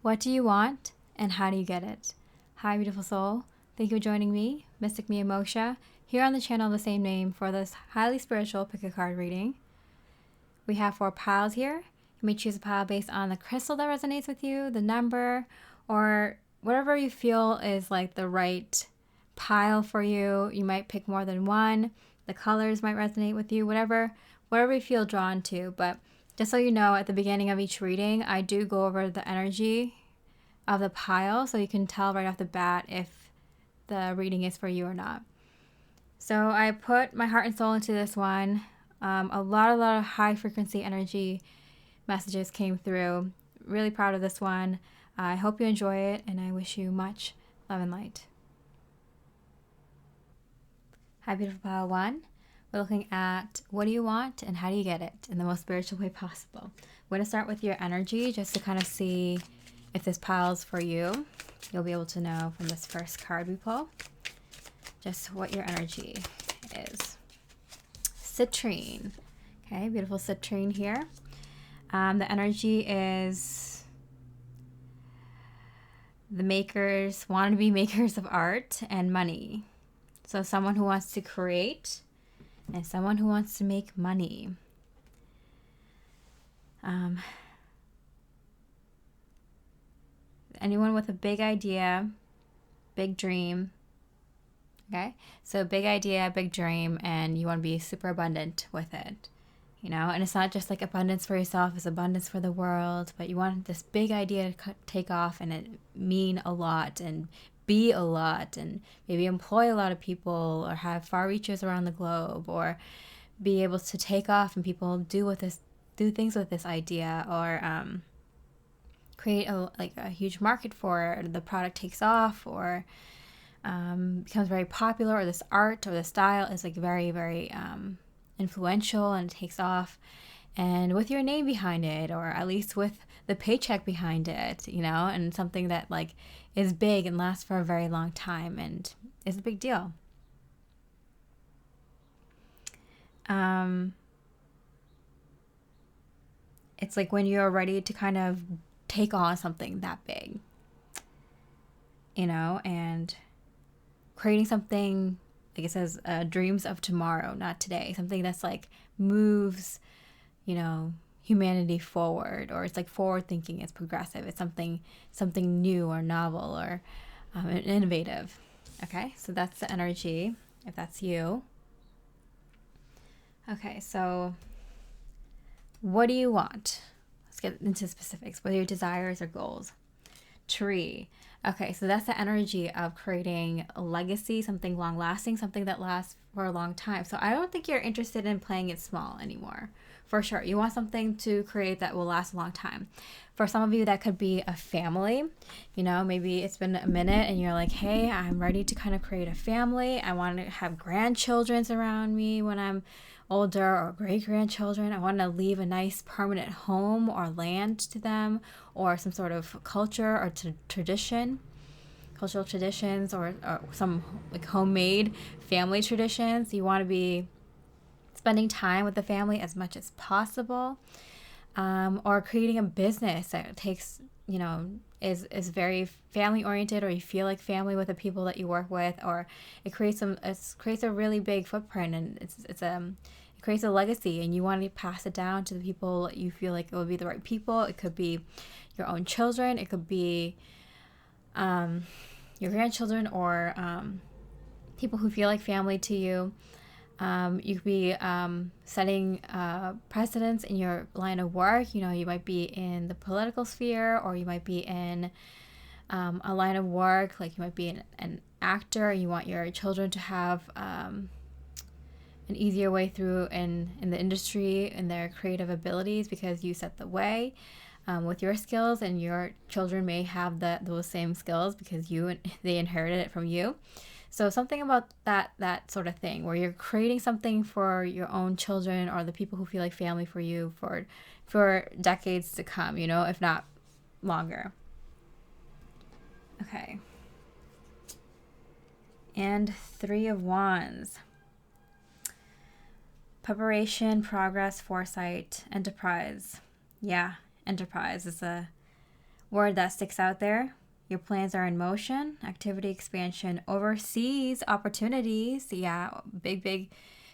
What do you want and how do you get it? Hi, beautiful soul. Thank you for joining me, Mystic Mia Moksha, here on the channel of the same name for this highly spiritual pick a card reading. We have 4 piles here. You may choose a pile based on the crystal that resonates with you, the number, or whatever you feel is like the right pile for you. You might pick more than one. The colors might resonate with you, whatever you feel drawn to. But just so you know, at the beginning of each reading, I do go over the energy of the pile so you can tell right off the bat if the reading is for you or not. So I put my heart and soul into this one. A lot of high frequency energy messages came through. Really proud of this one. I hope you enjoy it, and I wish you much love and light. Hi, beautiful pile 1. We're looking at what do you want and how do you get it in the most spiritual way possible. We're going to start with your energy just to kind of see if this pile is for you. You'll be able to know from this first card we pull just what your energy is. Citrine. Okay, beautiful citrine here. The energy is the makers, wannabe makers of art and money. So someone who wants to create and someone who wants to make money. Anyone with a big idea, big dream. Okay, so big idea, big dream, and you want to be super abundant with it. You know, and it's not just like abundance for yourself, it's abundance for the world, but you want this big idea to take off and it mean a lot and be a lot and maybe employ a lot of people or have far reaches around the globe or be able to take off and people do things with this idea or create a huge market for it, or the product takes off or becomes very popular, or this art or the style is like very, very influential and it takes off, and with your name behind it, or at least with the paycheck behind it, you know, and something that like is big and lasts for a very long time and is a big deal. It's like when you're ready to kind of take on something that big, you know, and creating something, like it says, dreams of tomorrow, not today. Something that's like moves, you know, humanity forward, or it's like forward thinking, it's progressive, it's something new or novel or innovative. Okay, so that's the energy, if that's you. Okay, so what do you want? Let's get into specifics. What are your desires or goals? Tree. Okay, so that's the energy of creating a legacy, something long lasting, something that lasts for a long time. So I don't think you're interested in playing it small anymore. For sure. You want something to create that will last a long time. For some of you, that could be a family. You know, maybe it's been a minute and you're like, hey, I'm ready to kind of create a family. I want to have grandchildren around me when I'm older, or great-grandchildren. I want to leave a nice permanent home or land to them, or some sort of culture or tradition, cultural traditions, or some like homemade family traditions. You want to be spending time with the family as much as possible, or creating a business that takes, you know, is very family oriented, or you feel like family with the people that you work with, or it creates a really big footprint, and it creates a legacy, and you want to pass it down to the people you feel like it would be the right people. It could be your own children, it could be your grandchildren, or people who feel like family to you. You could be setting precedents in your line of work. You know, you might be in the political sphere, or you might be in a line of work, like you might be an actor. You want your children to have an easier way through in the industry and their creative abilities because you set the way with your skills, and your children may have those same skills because they inherited it from you. So something about that sort of thing, where you're creating something for your own children or the people who feel like family for you for decades to come, you know, if not longer. Okay. And 3 of Wands. Preparation, progress, foresight, enterprise. Yeah, enterprise is a word that sticks out there. Your plans are in motion. Activity expansion overseas opportunities. Yeah, big, big.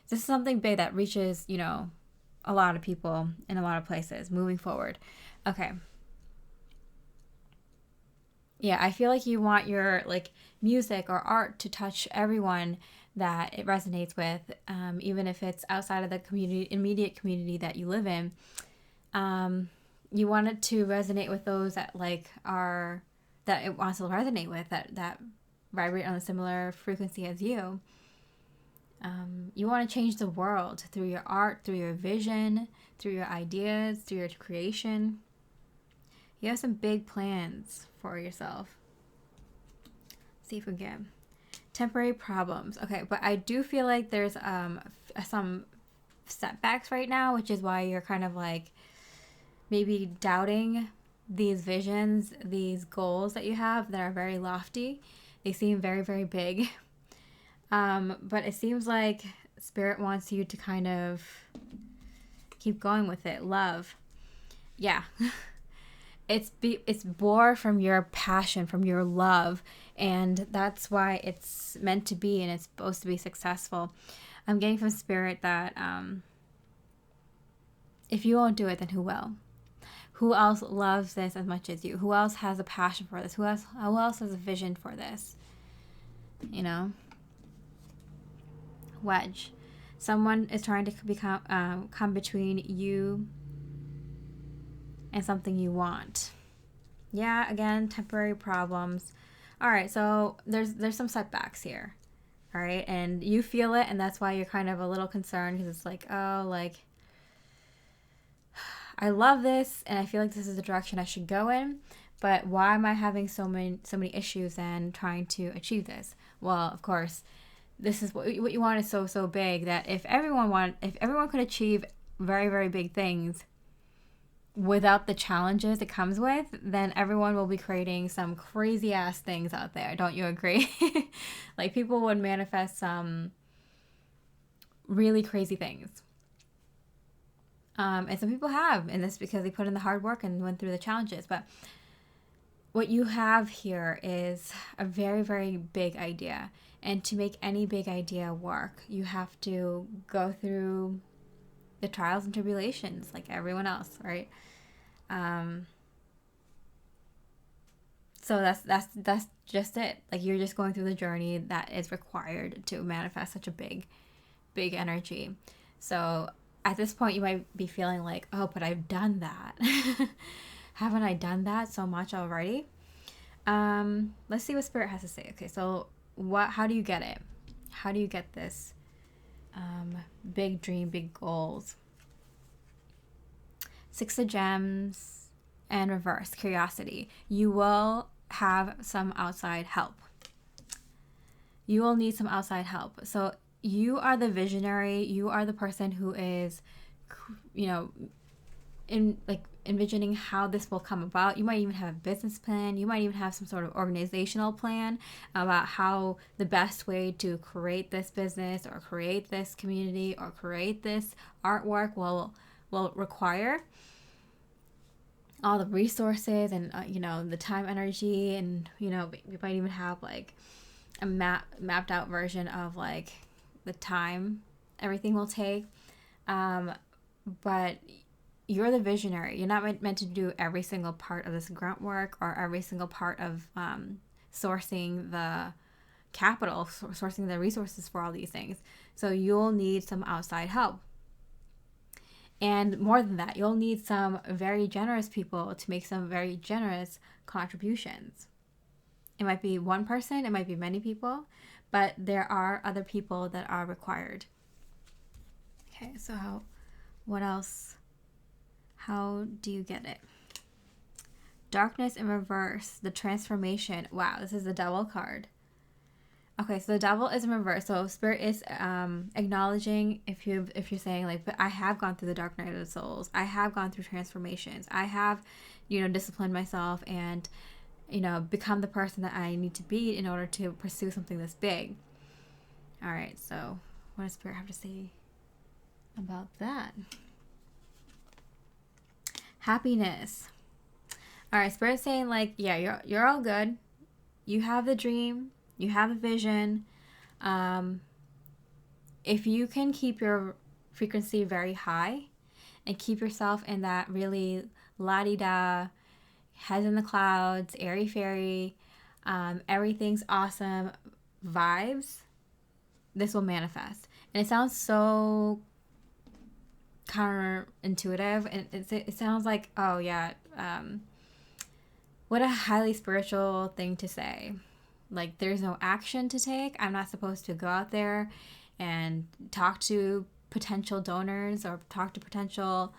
This is something big that reaches, you know, a lot of people in a lot of places moving forward. Okay. Yeah, I feel like you want your like music or art to touch everyone that it resonates with, even if it's outside of the community, immediate community that you live in. You want it to resonate with those that like are that it wants to resonate with, that vibrate on a similar frequency as you. You want to change the world through your art, through your vision, through your ideas, through your creation. You have some big plans for yourself. Let's see if we can. Temporary problems. Okay, but I do feel like there's some setbacks right now, which is why you're kind of like maybe doubting these visions, these goals that you have that are very lofty. They seem very, very big. But it seems like Spirit wants you to kind of keep going with it. Love. Yeah. It's born from your passion, from your love, and that's why it's meant to be and it's supposed to be successful. I'm getting from Spirit that if you won't do it, then who will? Who else loves this as much as you? Who else has a passion for this? Who else has a vision for this? You know? Wedge. Someone is trying to come between you and something you want. Yeah, again, temporary problems. All right, so there's some setbacks here. All right, and you feel it, and that's why you're kind of a little concerned, because it's like, oh, like, I love this, and I feel like this is the direction I should go in, but why am I having so many issues and trying to achieve this? Well, of course, this is what you want is so big that if everyone could achieve very, very big things without the challenges it comes with, then everyone will be creating some crazy ass things out there. Don't you agree? Like, people would manifest some really crazy things. And some people have, and that's because they put in the hard work and went through the challenges. But what you have here is a very, very big idea. And to make any big idea work, you have to go through the trials and tribulations like everyone else, right? So that's just it. Like, you're just going through the journey that is required to manifest such a big energy. So at this point, you might be feeling like, oh, but I've done that. Haven't I done that so much already? Let's see what Spirit has to say. Okay, so how do you get it? How do you get this big dream, big goals? Six of Gems and reverse, curiosity. You will have some outside help. You will need some outside help. So you are the visionary. You are the person who is, you know, envisioning how this will come about. You might even have a business plan. You might even have some sort of organizational plan about how the best way to create this business or create this community or create this artwork will require all the resources and you know, the time, energy, and you know, we might even have like a mapped out version of like the time everything will take. But you're the visionary. You're not meant to do every single part of this grunt work or every single part of sourcing the capital, sourcing the resources for all these things. So you'll need some outside help. And more than that, you'll need some very generous people to make some very generous contributions. It might be one person, it might be many people, but there are other people that are required. Okay, so what else? How do you get it? Darkness in reverse, the transformation. Wow, this is the Devil card. Okay, so the Devil is in reverse. So Spirit is acknowledging if you're saying like, but I have gone through the dark night of the souls. I have gone through transformations. I have, you know, disciplined myself and, you know, become the person that I need to be in order to pursue something this big. All right, so what does Spirit have to say about that? Happiness. All right, Spirit's saying like, yeah, you're all good. You have the dream. You have the vision. If you can keep your frequency very high and keep yourself in that really la-di-da, heads in the clouds, airy-fairy, everything's awesome vibes, this will manifest. And it sounds so counterintuitive, and it sounds like, oh yeah, what a highly spiritual thing to say. Like, there's no action to take. I'm not supposed to go out there and talk to potential donors or talk to potential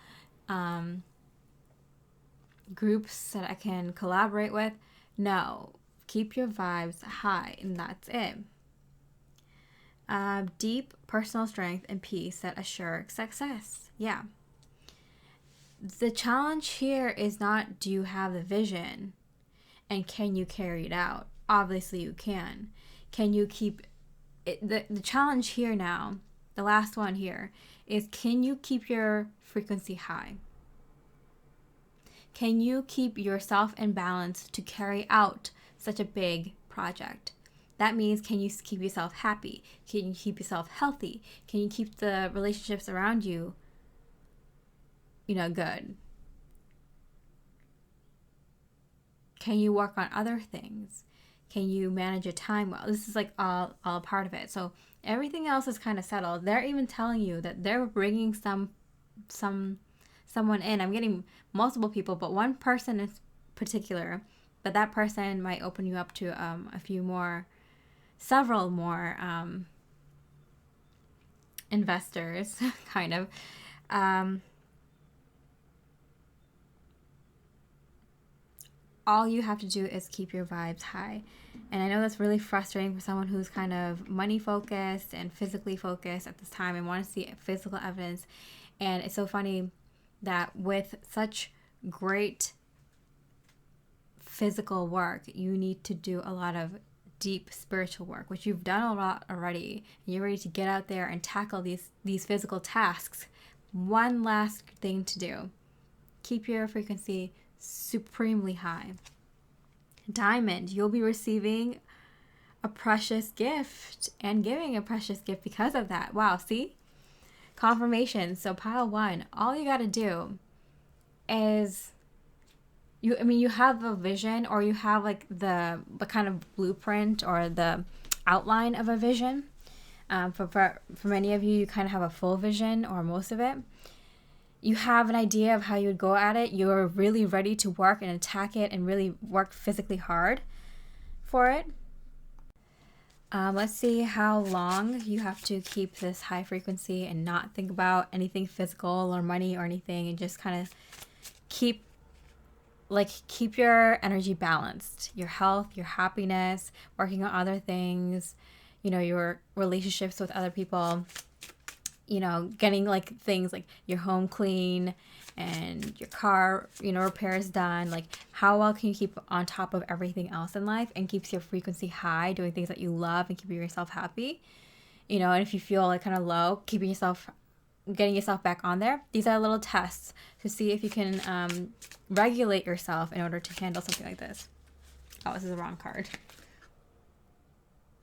groups that I can collaborate with. No, keep your vibes high, and that's it. Deep personal strength and peace that assure success. Yeah. The challenge here is not, do you have the vision and can you carry it out? Obviously you can. Can you keep it? The challenge here now, the last one here, is can you keep your frequency high? Can you keep yourself in balance to carry out such a big project? That means, can you keep yourself happy? Can you keep yourself healthy? Can you keep the relationships around you, good? Can you work on other things? Can you manage your time well? This is like all a part of it. So everything else is kind of settled. They're even telling you that they're bringing someone in. I'm getting multiple people, but one person in particular. But that person might open you up to several more investors, kind of. All you have to do is keep your vibes high. And I know that's really frustrating for someone who's kind of money focused and physically focused at this time and want to see physical evidence. And it's so funny that with such great physical work, you need to do a lot of deep spiritual work, which you've done a lot already. And you're ready to get out there and tackle these physical tasks. One last thing to do. Keep your frequency supremely high. Diamond, you'll be receiving a precious gift and giving a precious gift because of that. Wow, see? Confirmation. So pile one, all you got to do is you have a vision, or you have like the kind of blueprint or the outline of a vision. For many of you, you kind of have a full vision or most of it. You have an idea of how you would go at it. You're really ready to work and attack it and really work physically hard for it. Let's see how long you have to keep this high frequency and not think about anything physical or money or anything, and just kind of keep your energy balanced, your health, your happiness, working on other things, your relationships with other people, getting like things like your home clean and your car, repairs done. Like, how well can you keep on top of everything else in life and keeps your frequency high, doing things that you love and keeping yourself happy, and if you feel like kind of low, getting yourself back on there. These are little tests to see if you can regulate yourself in order to handle something like this. Oh, this is the wrong card.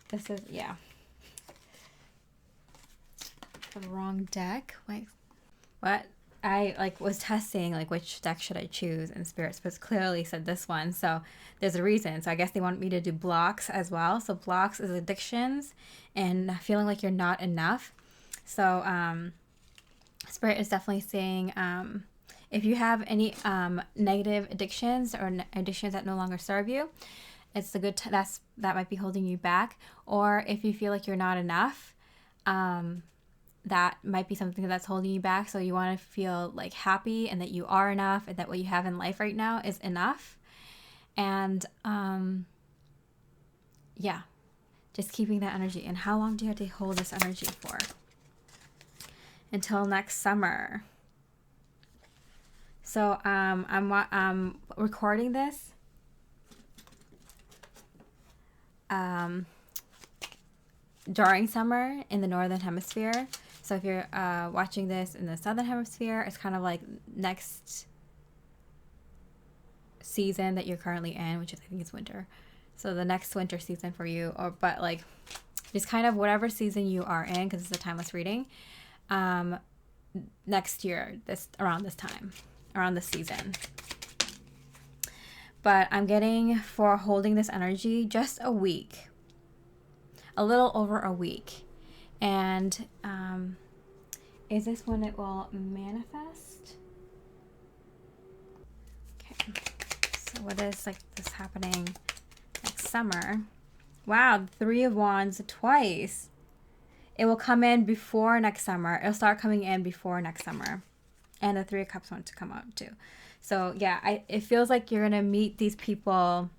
This is, yeah, the wrong deck. Wait, what? I was testing which deck should I choose, and Spirit clearly said this one. So there's a reason. So I guess they want me to do blocks as well. So blocks is addictions and feeling like you're not enough. So Spirit is definitely saying if you have any negative addictions or addictions that no longer serve you, it's a good that might be holding you back. Or if you feel like you're not enough, that might be something that's holding you back. So you want to feel like happy and that you are enough and that what you have in life right now is enough. And yeah, just keeping that energy. And how long do you have to hold this energy for? Until next summer. So I'm recording this during summer in the northern hemisphere. So if you're watching this in the southern hemisphere, it's kind of like season that you're currently in, which is, I think it's winter. So the next winter season for you, but like just kind of whatever season you are in, because it's a timeless reading, next year, around this season. But I'm getting, for holding this energy, just a week, a little over a week. And is this when it will manifest? Okay, so what is like this happening next summer? Wow, 3 of Wands twice. It will come in before next summer. It'll start coming in before next summer. And the 3 of Cups want to come out too. So yeah, it feels like you're going to meet these people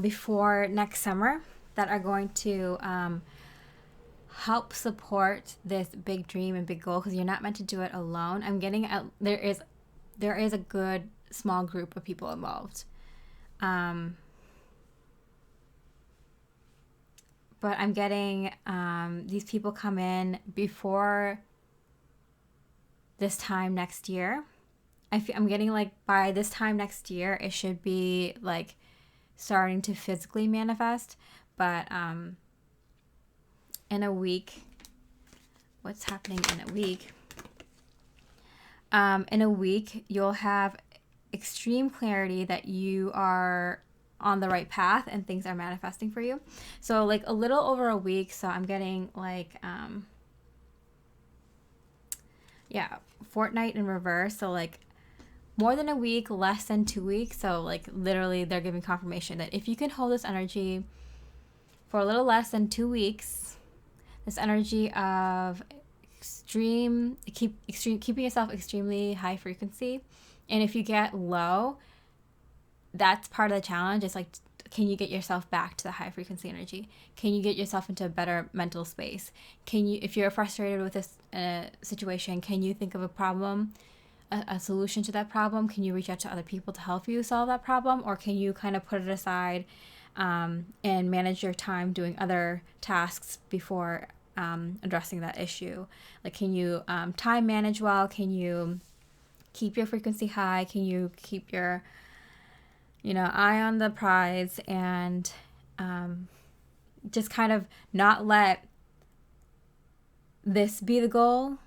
before next summer that are going to help support this big dream and big goal, because you're not meant to do it alone. I'm getting there is a good small group of people involved. But I'm getting these people come in before this time next year. I'm getting like by this time next year, it should be like starting to physically manifest. But in a week, what's happening in a week? In a week, you'll have extreme clarity that you are on the right path and things are manifesting for you. So like a little over a week. So I'm getting like, fortnight in reverse. So like more than a week, less than 2 weeks. So like literally they're giving confirmation that if you can hold this energy for a little less than 2 weeks, this energy of keeping yourself extremely high frequency. And if you get low, that's part of the challenge. It's like, can you get yourself back to the high frequency energy? Can you get yourself into a better mental space? If you're frustrated with this situation, can you think of a problem, a solution to that problem? Can you reach out to other people to help you solve that problem? Or can you kind of put it aside and manage your time doing other tasks before addressing that issue? Like, can you time manage well? Can you keep your frequency high? Can you keep your eye on the prize, and just kind of not let this be the goal,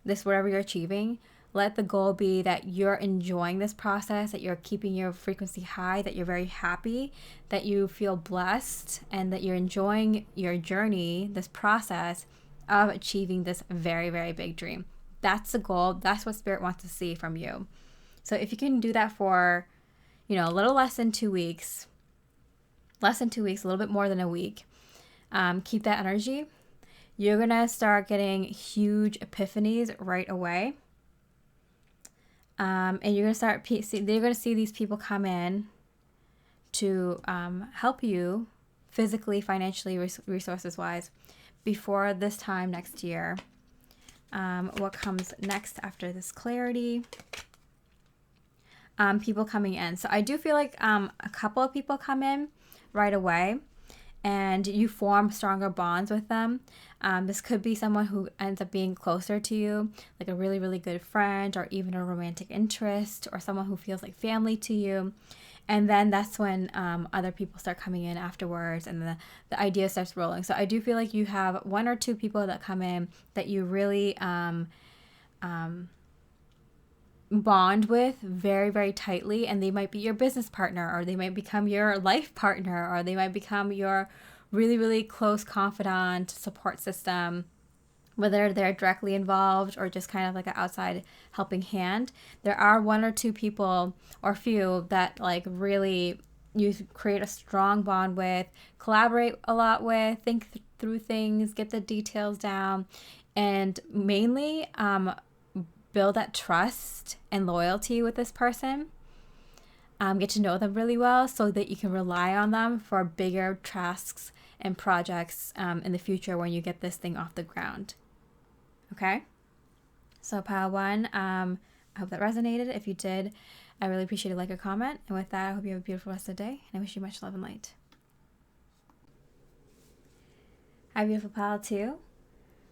whatever you're achieving. Let the goal be that you're enjoying this process, that you're keeping your frequency high, that you're very happy, that you feel blessed, and that you're enjoying your journey, this process of achieving this very, very big dream. That's the goal. That's what Spirit wants to see from you. So if you can do that for a little less than 2 weeks, a little bit more than a week, keep that energy. You're going to start getting huge epiphanies right away. And you're going to they're going to see these people come in to help you physically, financially, resources wise before this time next year. What comes next after this clarity? People coming in. So I do feel like a couple of people come in right away and you form stronger bonds with them. This could be someone who ends up being closer to you, like a really, really good friend, or even a romantic interest, or someone who feels like family to you. And then that's when other people start coming in afterwards, and the idea starts rolling. So I do feel like you have 1 or 2 people that come in that you really bond with very, very tightly, and they might be your business partner, or they might become your life partner, or they might become your really, really close confidant, support system, whether they're directly involved or just kind of like an outside helping hand. There are 1 or 2 people, or few, that like really you create a strong bond with, collaborate a lot with, think through things, get the details down, and mainly build that trust and loyalty with this person. Get to know them really well so that you can rely on them for bigger tasks and projects in the future when you get this thing off the ground. Okay? So pile 1, I hope that resonated. If you did, I really appreciate a like or comment. And with that, I hope you have a beautiful rest of the day. And I wish you much love and light. Hi, beautiful pile 2.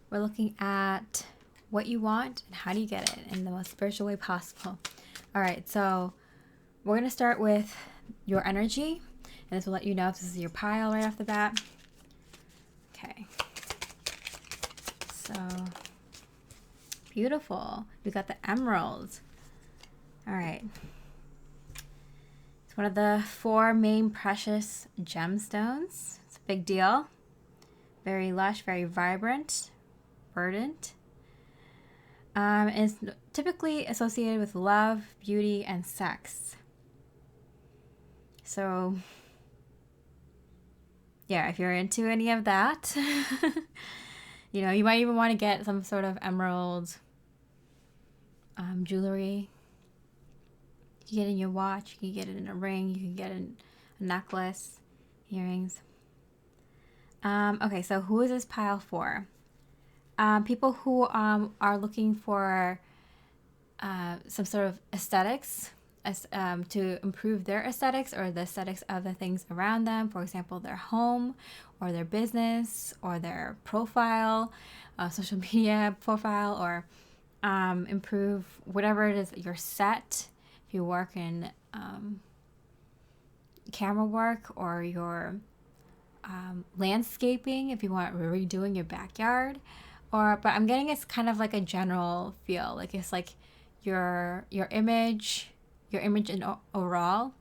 We're looking at what you want and how do you get it in the most spiritual way possible. All right, so we're going to start with your energy, and this will let you know if this is your pile right off the bat. Okay. So beautiful. We got the emeralds. All right. It's one of the 4 main precious gemstones. It's a big deal. Very lush, very vibrant, verdant. It's typically associated with love, beauty, and sex. So, yeah, if you're into any of that, you might even want to get some sort of emerald jewelry. You can get it in your watch, you can get it in a ring, you can get it in a necklace, earrings. Okay, so who is this pile for? People who are looking for some sort of aesthetics to improve their aesthetics or the aesthetics of the things around them. For example, their home or their business or their profile, social media profile, or improve whatever it is that you're set. If you work in camera work or your landscaping, if you want redoing your backyard, but I'm getting it's kind of like a general feel, like it's like your image in overall,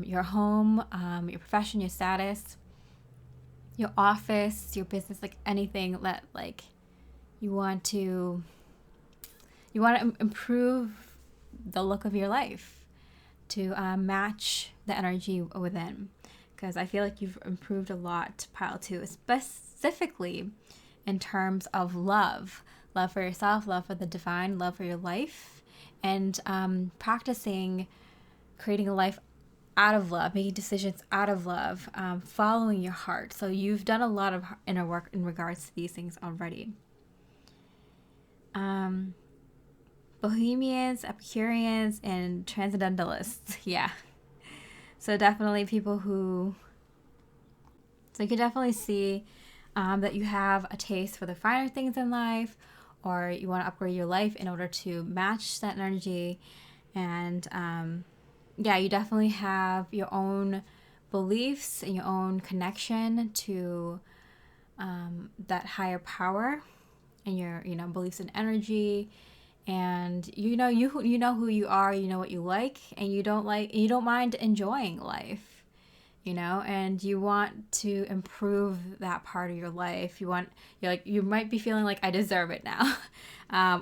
your home, your profession, your status, your office, your business, like anything that like you want to improve the look of your life to match the energy within. Because I feel like you've improved a lot, pile 2, specifically in terms of love for yourself, love for the divine, love for your life, and practicing creating a life out of love, making decisions out of love, following your heart. So you've done a lot of inner work in regards to these things already. Bohemians, Epicureans, and Transcendentalists. Yeah. So definitely people who... So you can definitely see that you have a taste for the finer things in life, or you want to upgrade your life in order to match that energy. And you definitely have your own beliefs and your own connection to that higher power and your beliefs in energy. And you know who you are, you know what you like, and you don't mind enjoying life, and you want to improve that part of your life. You might be feeling like, I deserve it now,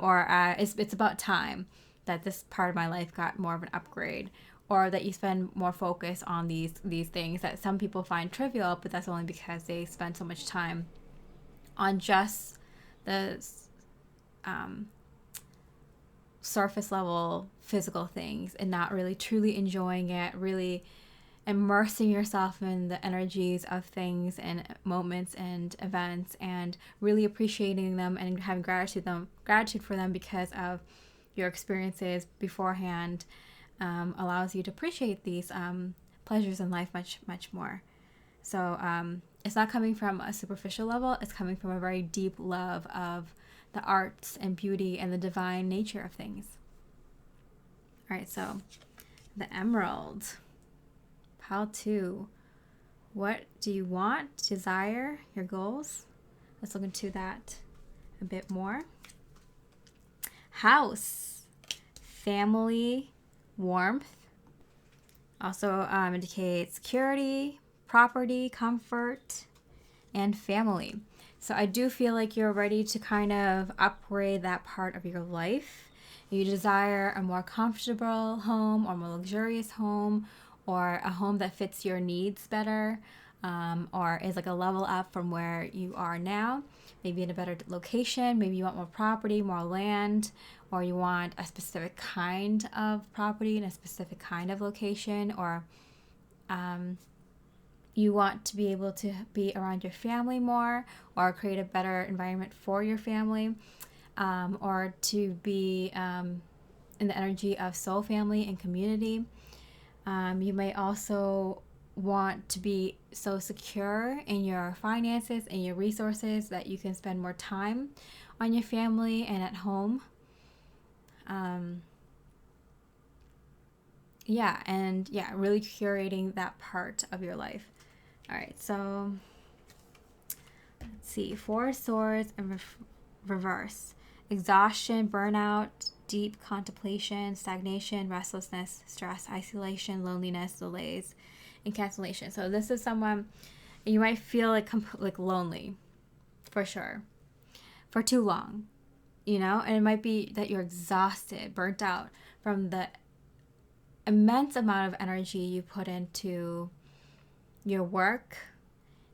or it's about time that this part of my life got more of an upgrade, or that you spend more focus on these things that some people find trivial, but that's only because they spend so much time on just the surface level physical things and not really truly enjoying it, really immersing yourself in the energies of things and moments and events, and really appreciating them and having gratitude for them because of your experiences beforehand, allows you to appreciate these pleasures in life much, much more. So it's not coming from a superficial level, it's coming from a very deep love of the arts and beauty and the divine nature of things. All right, so the emerald, pile 2. What do you want, desire, your goals? Let's look into that a bit more. House, family, warmth. Also indicates security, property, comfort, and family. So I do feel like you're ready to kind of upgrade that part of your life. You desire a more comfortable home or more luxurious home, or a home that fits your needs better, or is like a level up from where you are now. Maybe in a better location, maybe you want more property, more land, or you want a specific kind of property in a specific kind of location, or you want to be able to be around your family more, or create a better environment for your family, or to be in the energy of soul family and community. You may also want to be so secure in your finances and your resources that you can spend more time on your family and at home. Yeah, and yeah, really curating that part of your life. All right, so let's see. Four of Swords in reverse. Exhaustion, burnout, deep contemplation, stagnation, restlessness, stress, isolation, loneliness, delays, and cancellation. So this is someone you might feel like lonely, for sure, for too long, and it might be that you're exhausted, burnt out from the immense amount of energy you put into your work,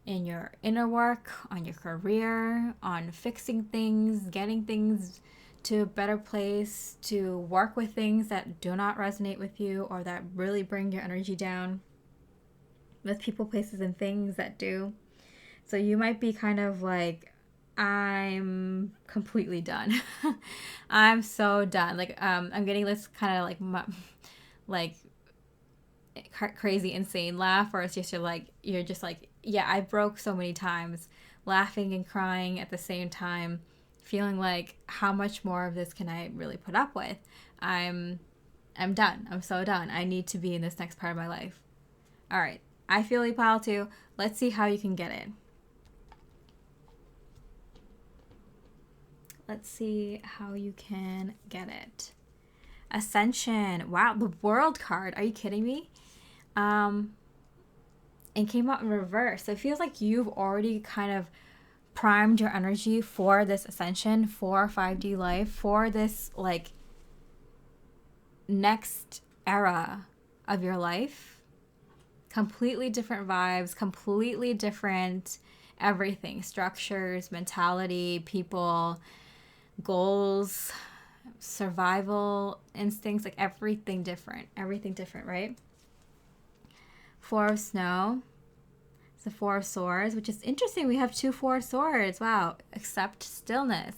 in your inner work, on your career, on fixing things, getting things to a better place, to work with things that do not resonate with you or that really bring your energy down, with people, places, and things that do. So you might be kind of like, I'm completely done. I'm so done. Like, I'm getting this kind of like crazy, insane laugh, or it's just you're just like, yeah, I broke so many times, laughing and crying at the same time, feeling like, how much more of this can I really put up with? I'm done. I'm so done. I need to be in this next part of my life. All right. I feel you, pile too. Let's see how you can get it. Let's see how you can get it. Ascension. Wow, the World card. Are you kidding me? And came out in reverse. So it feels like you've already kind of primed your energy for this ascension, for 5D life, for this like next era of your life. Completely different vibes, completely different everything, structures, mentality, people, goals, survival instincts, like everything different, right? Four of Snow. It's the Four of Swords, which is interesting. We have two Four of Swords. Wow. Accept stillness.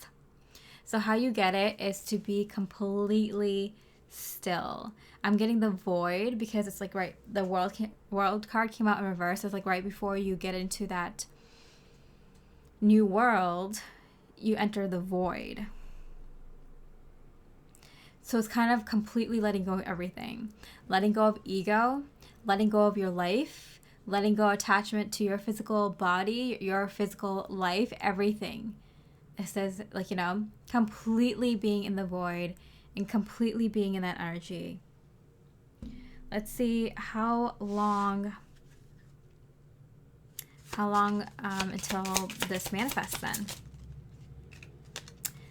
So how you get it is to be completely still. I'm getting the Void because it's like right, the world card came out in reverse. It's like right before you get into that new world, you enter the Void. So it's kind of completely letting go of everything. Letting go of ego, letting go of your life, letting go of attachment to your physical body, your physical life, everything. It says, like, completely being in the void and completely being in that energy. Let's see how long until this manifests then.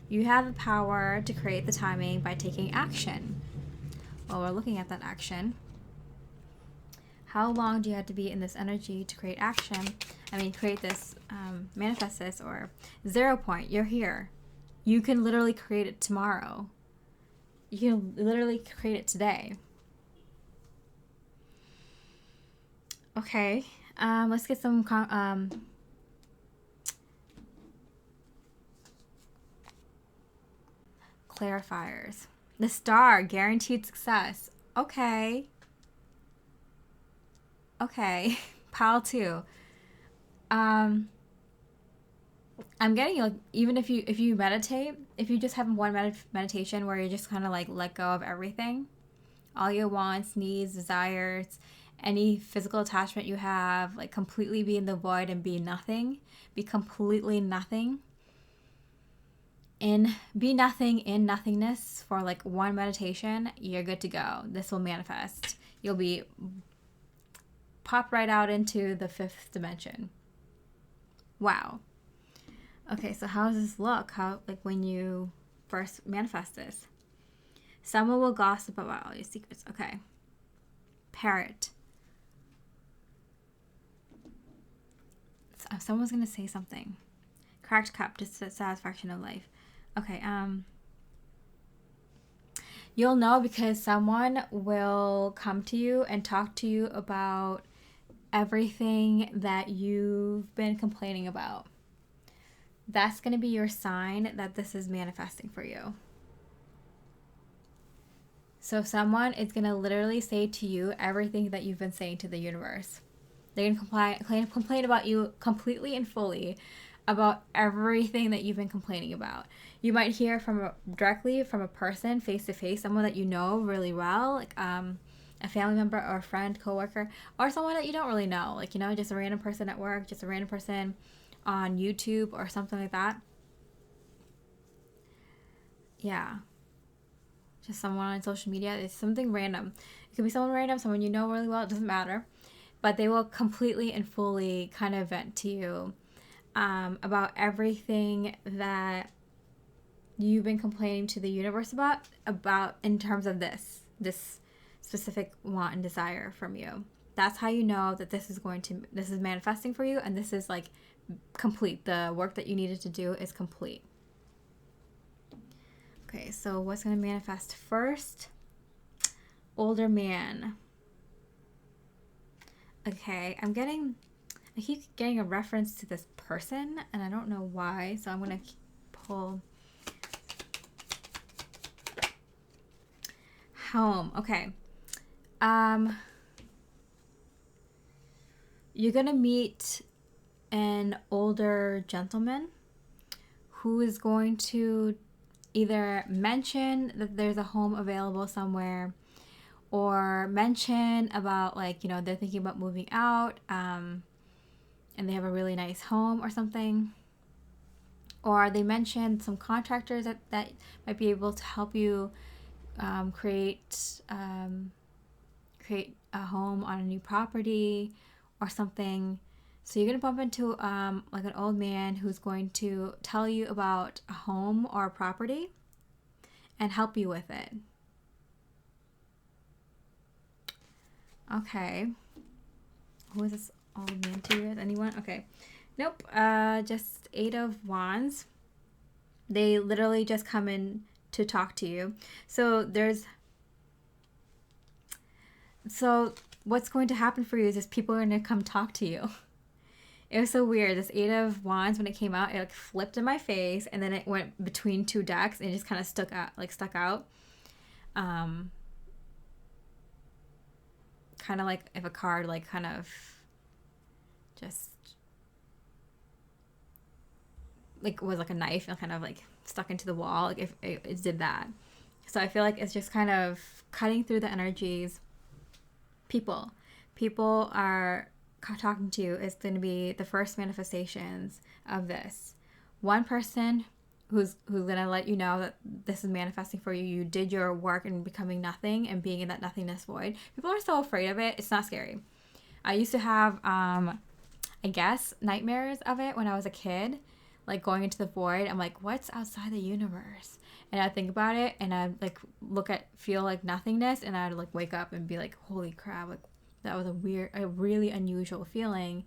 You have the power to create the timing by taking action. Well, we're looking at that action. How long do you have to be in this energy to create action? Create this, manifest this, or 0 point. You're here. You can literally create it tomorrow. You can literally create it today. Okay, let's get some clarifiers. The Star, guaranteed success. Okay. Pile 2. I'm getting, like, even if you meditate, if you just have one meditation where you just kind of like let go of everything, all your wants, needs, desires, any physical attachment you have, like completely be in the void and be nothing, be completely nothing, be nothing in nothingness for like one meditation, you're good to go. This will manifest. You'll be pop right out into the 5th dimension. Wow. Okay, so how does this look? How, like, when you first manifest this? Someone will gossip about all your secrets. Okay. Parrot. Someone's gonna say something. Cracked cup, dissatisfaction of life. Okay, you'll know because someone will come to you and talk to you about everything that you've been complaining about. That's going to be your sign that this is manifesting for you. So someone is going to literally say to you everything that you've been saying to the universe. They're going to complain about you completely and fully about everything that you've been complaining about. You might hear directly from a person, face to face, someone that you know really well, like, and a family member or a friend, coworker, or someone that you don't really know, like, you know, just a random person at work, just a random person on YouTube or something like that. Yeah, just someone on social media. It's something random. It could be someone random, someone you know really well, it doesn't matter, but they will completely and fully kind of vent to you about everything that you've been complaining to the universe about in terms of this specific want and desire from you. That's how you know that this is manifesting for you, and this is like complete. The work that you needed to do is complete. Okay, so what's going to manifest first? Older man. Okay, I keep getting a reference to this person, and I don't know why, so I'm going to pull home. Okay. You're going to meet an older gentleman who is going to either mention that there's a home available somewhere, or mention about, like, you know, they're thinking about moving out, and they have a really nice home or something. Or they mention some contractors that might be able to help you create a home on a new property or something. So you're going to bump into like an old man who's going to tell you about a home or a property and help you with it. Okay. Who is this old man to you? Anyone? Okay. Nope. Just 8 of Wands. They literally just come in to talk to you. So what's going to happen for you is people are going to come talk to you. It was so weird. This 8 of Wands, when it came out, it like flipped in my face, and then it went between 2 decks and it just kind of stuck out. Kind of like if a card like kind of just like was like a knife and kind of like stuck into the wall, like if it did that. So I feel like it's just kind of cutting through the energies. People are talking to you is going to be the first manifestations of this. One person who's going to let you know that this is manifesting for you. You did your work in becoming nothing and being in that nothingness void. People are so afraid of it. It's not scary. I used to have, I guess, nightmares of it when I was a kid, like going into the void. I'm like, what's outside the universe? And I'd think about it, and I'd like feel like nothingness, and I'd like wake up and be like, holy crap, like that was a really unusual feeling.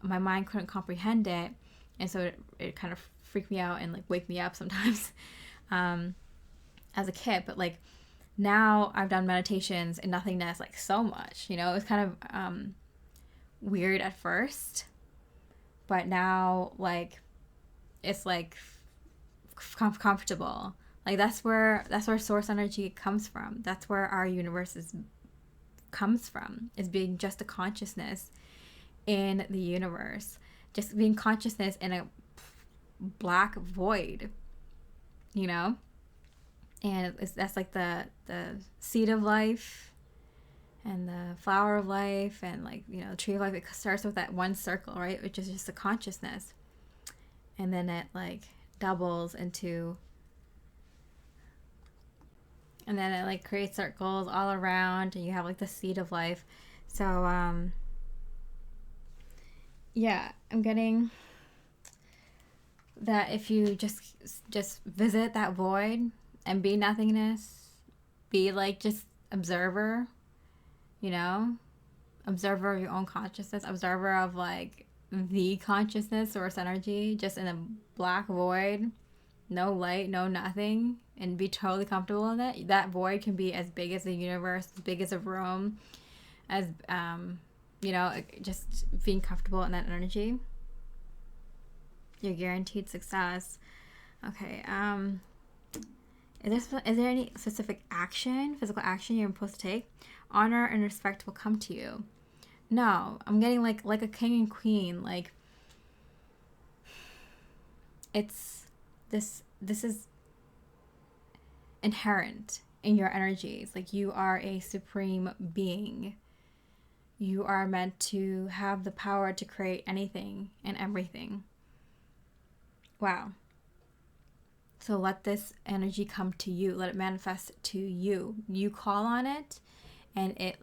My mind couldn't comprehend it, and so it kind of freaked me out and like wake me up sometimes as a kid. But like now I've done meditations in nothingness like so much, you know. It was kind of weird at first, but now like it's like comfortable. Like that's where source energy comes from. That's where our universe comes from, is being just a consciousness in the universe, just being consciousness in a black void, you know. And that's like the seed of life and the flower of life, and like, you know, the tree of life. It starts with that one circle, right, which is just a consciousness, and then it like doubles into, and then it like creates circles all around, and you have like the seed of life. So yeah, I'm getting that if you just visit that void and be nothingness, be like just observer, you know, observer of your own consciousness, observer of like the consciousness, source energy, just in a black void, no light, no nothing, and be totally comfortable in it. That void can be as big as the universe, as big as a room, as you know, just being comfortable in that energy. You're guaranteed success. Okay. Is there any specific physical action you're supposed to take? Honor and respect will come to you. No, I'm getting like a king and queen. Like it's this is inherent in your energies. Like, you are a supreme being. You are meant to have the power to create anything and everything. Wow. So let this energy come to you. Let it manifest to you. You call on it, and it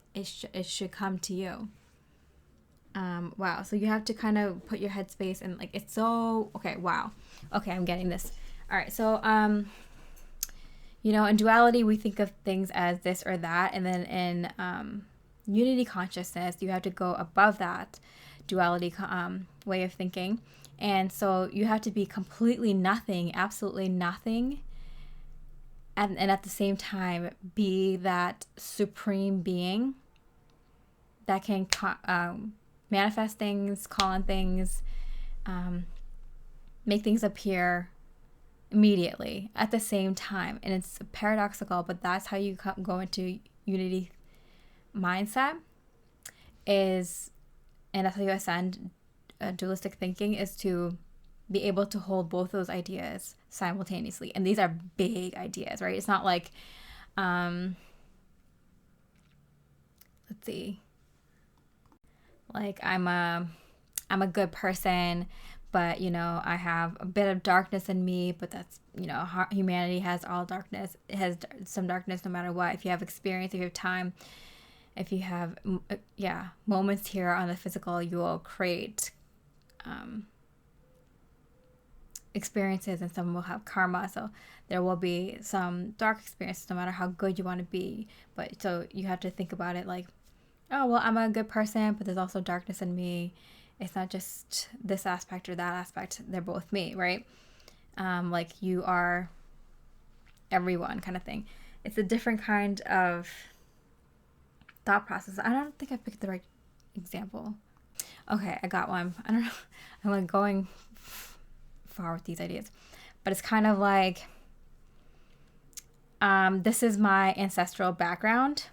should come to you. Wow. So you have to kind of put your headspace and like, it's so, okay, wow. Okay, I'm getting this. All right. So, you know, in duality, we think of things as this or that. And then in unity consciousness, you have to go above that duality way of thinking. And so you have to be completely nothing, absolutely nothing. And at the same time, be that supreme being that can manifest things, call on things, make things appear immediately at the same time. And it's paradoxical, but that's how you go into unity mindset, and that's how you ascend. Dualistic thinking is to be able to hold both those ideas simultaneously. And these are big ideas, right? It's not like, let's see, like I'm a good person, but, you know, I have a bit of darkness in me, but that's, you know, humanity has all darkness. It has some darkness no matter what. If you have experience, if you have time, if you have, moments here on the physical, you will create experiences, and some will have karma. So there will be some dark experiences no matter how good you want to be. But so you have to think about it like, oh, well, I'm a good person, but there's also darkness in me. It's not just this aspect or that aspect. They're both me, right? Like, you are everyone kind of thing. It's a different kind of thought process. I don't think I picked the right example. Okay, I got one. I don't know. I'm like going far with these ideas, but it's kind of like, this is my ancestral background,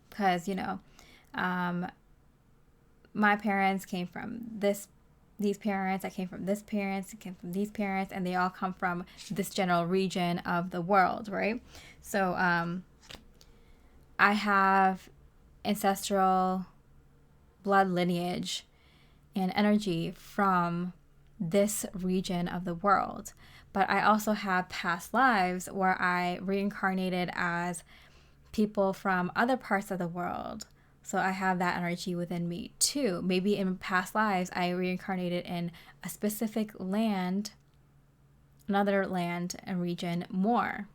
because, you know, my parents came from these parents, I came from this parents, I came from these parents, and they all come from this general region of the world, right? So I have ancestral blood lineage and energy from this region of the world. But I also have past lives where I reincarnated as people from other parts of the world. So I have that energy within me too. Maybe in past lives, I reincarnated in a specific land, another land and region more.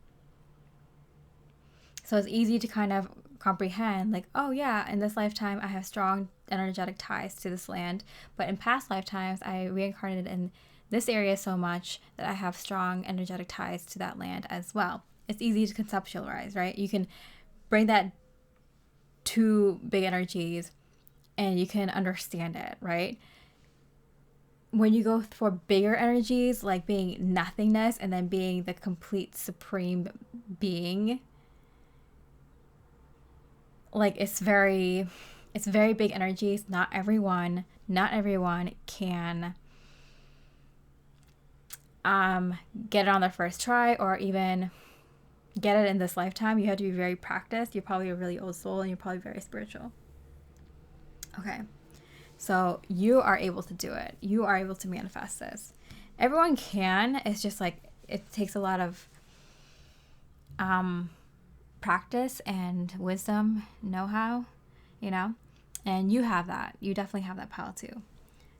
So it's easy to kind of comprehend, like, oh yeah, in this lifetime I have strong energetic ties to this land, but in past lifetimes I reincarnated in this area so much that I have strong energetic ties to that land as well. It's easy to conceptualize, right? You can bring that two big energies and you can understand it, right? When you go for bigger energies, like being nothingness and then being the complete supreme being, like, it's very big energies. Not everyone can get it on their first try, or even get it in this lifetime. You have to be very practiced. You're probably a really old soul, and you're probably very spiritual. Okay, so you are able to do it. You are able to manifest this. Everyone can. It's just like, it takes a lot of practice and wisdom, know-how, you know, and you have that. You definitely have that power too.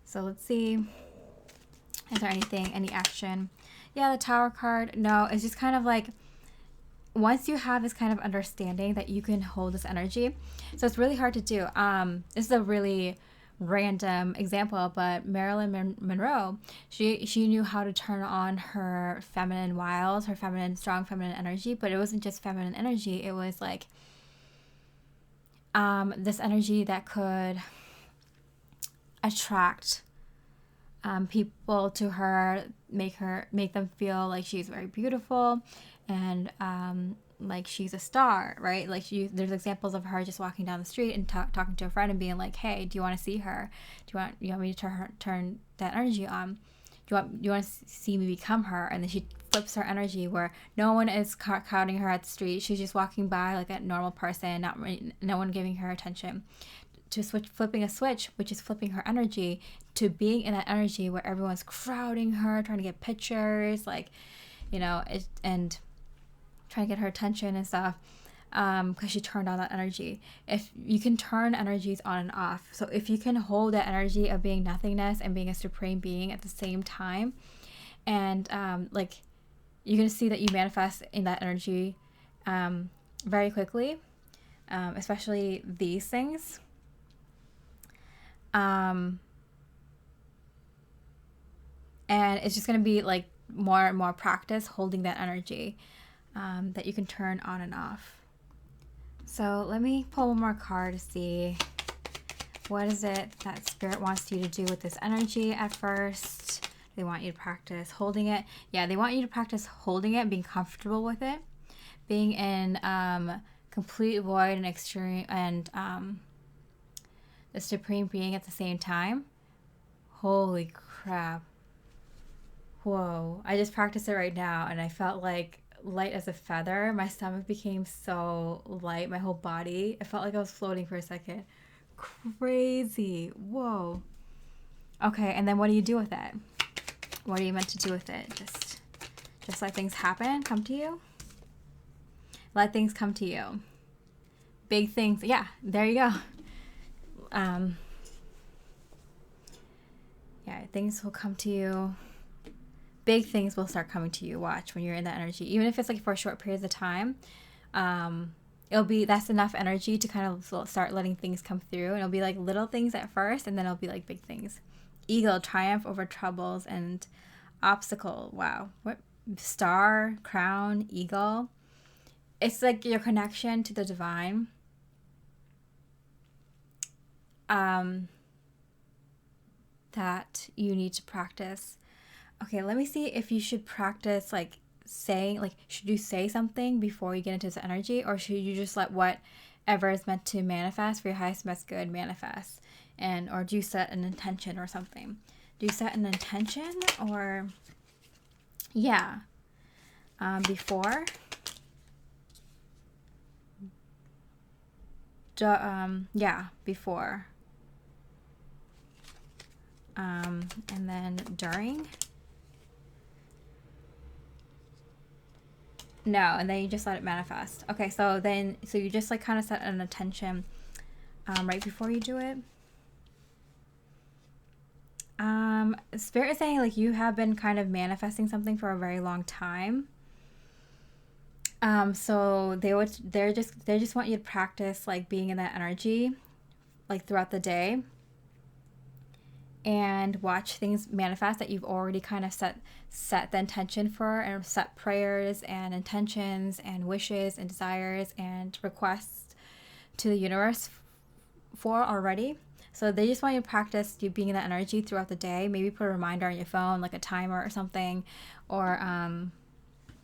So let's see, is there any action? Yeah, the Tower card. No, it's just kind of like, once you have this kind of understanding that you can hold this energy, so it's really hard to do. This is a really random example, but Marilyn Monroe, she knew how to turn on her feminine wiles, her strong feminine energy, but it wasn't just feminine energy. It was like this energy that could attract people to her, make them feel like she's very beautiful, and like she's a star, right? Like, there's examples of her just walking down the street and talking to a friend and being like, hey, do you want to see her? Do you want me to turn that energy on? Do you want to see me become her? And then she'd flips her energy where no one is crowding her at the street. She's just walking by like a normal person, no one giving her attention. To flipping a switch, which is flipping her energy to being in that energy where everyone's crowding her, trying to get pictures, like, and trying to get her attention and stuff, because she turned on that energy. If you can turn energies on and off, so if you can hold that energy of being nothingness and being a supreme being at the same time, and like, you're gonna see that you manifest in that energy very quickly, especially these things. And it's just going to be like more and more practice holding that energy that you can turn on and off. So let me pull one more card to see what is it that Spirit wants you to do with this energy at first. They want you to practice holding it. Yeah, they want you to practice holding it, being comfortable with it, being in complete void and extreme and the supreme being at the same time. Holy crap. Whoa. I just practiced it right now and I felt like light as a feather. My stomach became so light. My whole body. It felt like I was floating for a second. Crazy. Whoa. Okay, and then what do you do with it? What are you meant to do with it? Just let things happen, come to you? Let things come to you. Big things. Yeah, there you go. Yeah, things will come to you. Big things will start coming to you. Watch when you're in that energy, even if it's like for a short period of time. That's enough energy to kind of start letting things come through, and it'll be like little things at first, and then it'll be like big things. Eagle, triumph over troubles and obstacle. Wow, what star, crown, eagle? It's like your connection to the divine. That you need to practice. Okay, let me see if you should practice like saying, like, should you say something before you get into this energy, or should you just let whatever is meant to manifest for your highest best good manifest? Or do you set an intention or something? Do you set an intention or before? Before. And then during. No, and then you just let it manifest. Okay, so you just like kind of set an intention right before you do it. Spirit is saying like you have been kind of manifesting something for a very long time. So they just want you to practice like being in that energy like throughout the day and watch things manifest that you've already kind of set the intention for, and set prayers and intentions and wishes and desires and requests to the universe for already. So they just want you to practice you being in that energy throughout the day. Maybe put a reminder on your phone, like a timer or something, or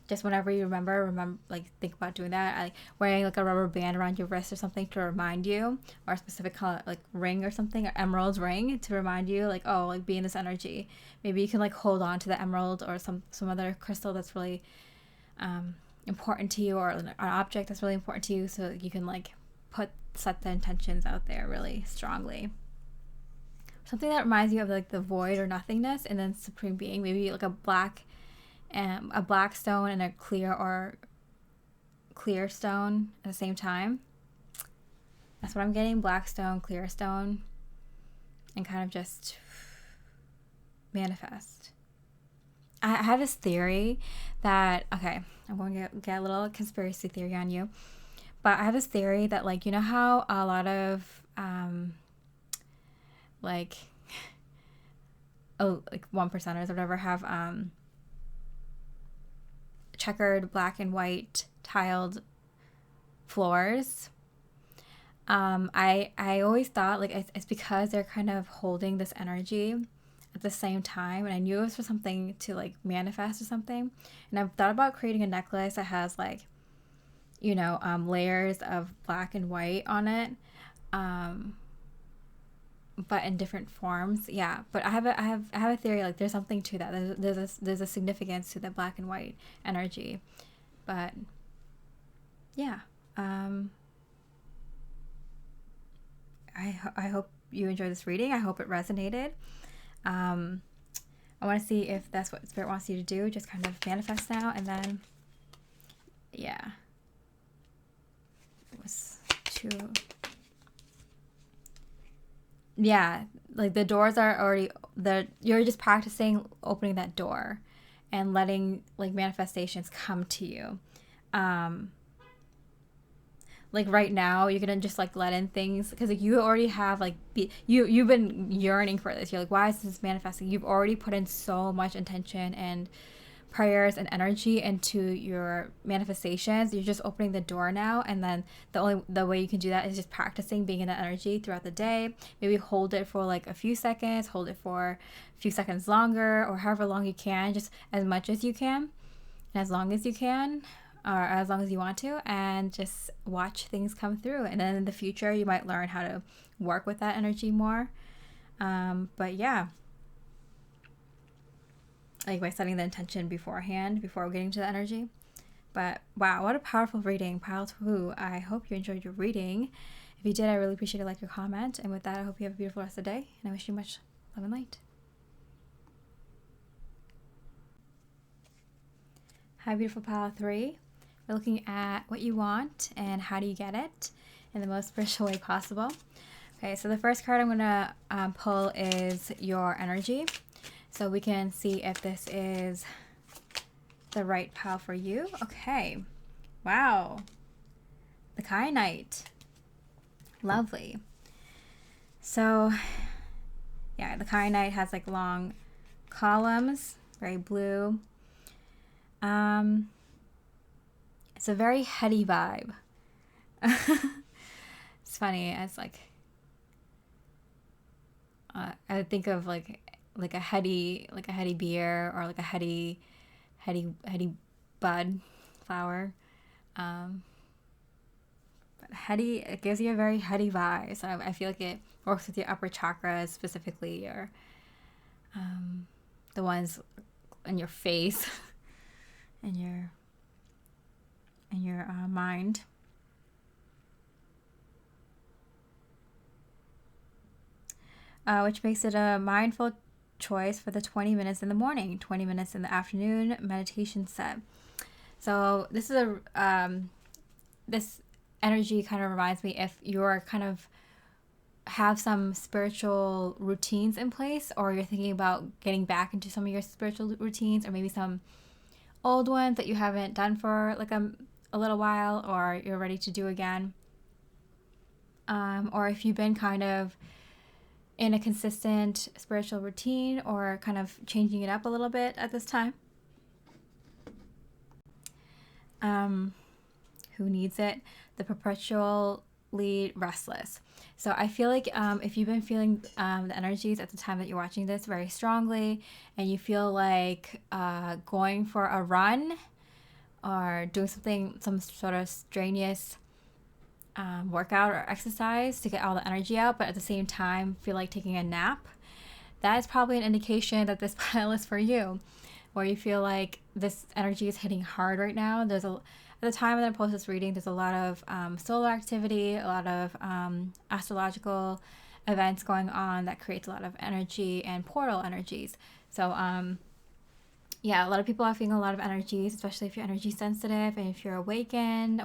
just whenever you remember, like think about doing that. Like wearing like a rubber band around your wrist or something to remind you, or a specific color, like ring or something, or emerald ring to remind you, like, oh, like be in this energy. Maybe you can like hold on to the emerald or some other crystal that's really important to you, or an object that's really important to you, so you can like set the intentions out there really strongly. Something that reminds you of like the void or nothingness, and then supreme being. Maybe like a black stone and a clear stone at the same time. That's what I'm getting. Black stone, clear stone, and kind of just manifest. I have this theory that, okay, I'm going to get a little conspiracy theory on you, but I have this theory that, like, you know how a lot of like one percenters or whatever have checkered black and white tiled floors. I always thought like it's because they're kind of holding this energy at the same time, and I knew it was for something to like manifest or something. And I've thought about creating a necklace that has like, layers of black and white on it. but in different forms. Yeah, but I have a theory, like there's something to that. There's a significance to the black and white energy. But yeah, I hope you enjoyed this reading. I hope it resonated. I want to see if that's what Spirit wants you to do. Just kind of manifest now, and then yeah, it was too. Yeah, like the doors are already you're just practicing opening that door and letting like manifestations come to you. Like right now you're gonna just like let in things because like you already have like you've been yearning for this. You're like, why is this manifesting? You've already put in so much intention and prayers and energy into your manifestations. You're just opening the door now, and then the way you can do that is just practicing being in that energy throughout the day. Maybe hold it for like a few seconds, hold it for a few seconds longer, or however long you can, just as much as you can and as long as you can, or as long as you want to, and just watch things come through. And then in the future you might learn how to work with that energy more. But yeah, like by setting the intention beforehand before getting to the energy. But wow, what a powerful reading, pile 2. I hope you enjoyed your reading. If you did, I really appreciate a like or comment. And with that, I hope you have a beautiful rest of the day, and I wish you much love and light. Hi, beautiful pile 3. We're looking at what you want and how do you get it in the most spiritual way possible. Okay, so the first card I'm going to pull is your energy. So we can see if this is the right pile for you. Okay. Wow. The Kyanite. Lovely. So, yeah, the Kyanite has like long columns, very blue. It's a very heady vibe. It's funny. It's like, I think of like a heady beer, or like a heady bud flower. But heady, it gives you a very heady vibe. So I feel like it works with your upper chakras specifically, or the ones in your face and your mind. Which makes it a mindful choice for the 20 minutes in the morning, 20 minutes in the afternoon meditation set. So this is this energy kind of reminds me if you're kind of have some spiritual routines in place, or you're thinking about getting back into some of your spiritual routines, or maybe some old ones that you haven't done for like a little while, or you're ready to do again. Or if you've been kind of in a consistent spiritual routine, or kind of changing it up a little bit at this time. Who needs it? The perpetually restless. So I feel like if you've been feeling the energies at the time that you're watching this very strongly, and you feel like going for a run or doing some sort of strenuous workout or exercise to get all the energy out, but at the same time feel like taking a nap, that is probably an indication that this pile is for you, where you feel like this energy is hitting hard right now. At the time that I post this reading, there's a lot of solar activity, a lot of astrological events going on that creates a lot of energy and portal energies. So yeah, a lot of people are feeling a lot of energies, especially if you're energy sensitive, and if you're awakening,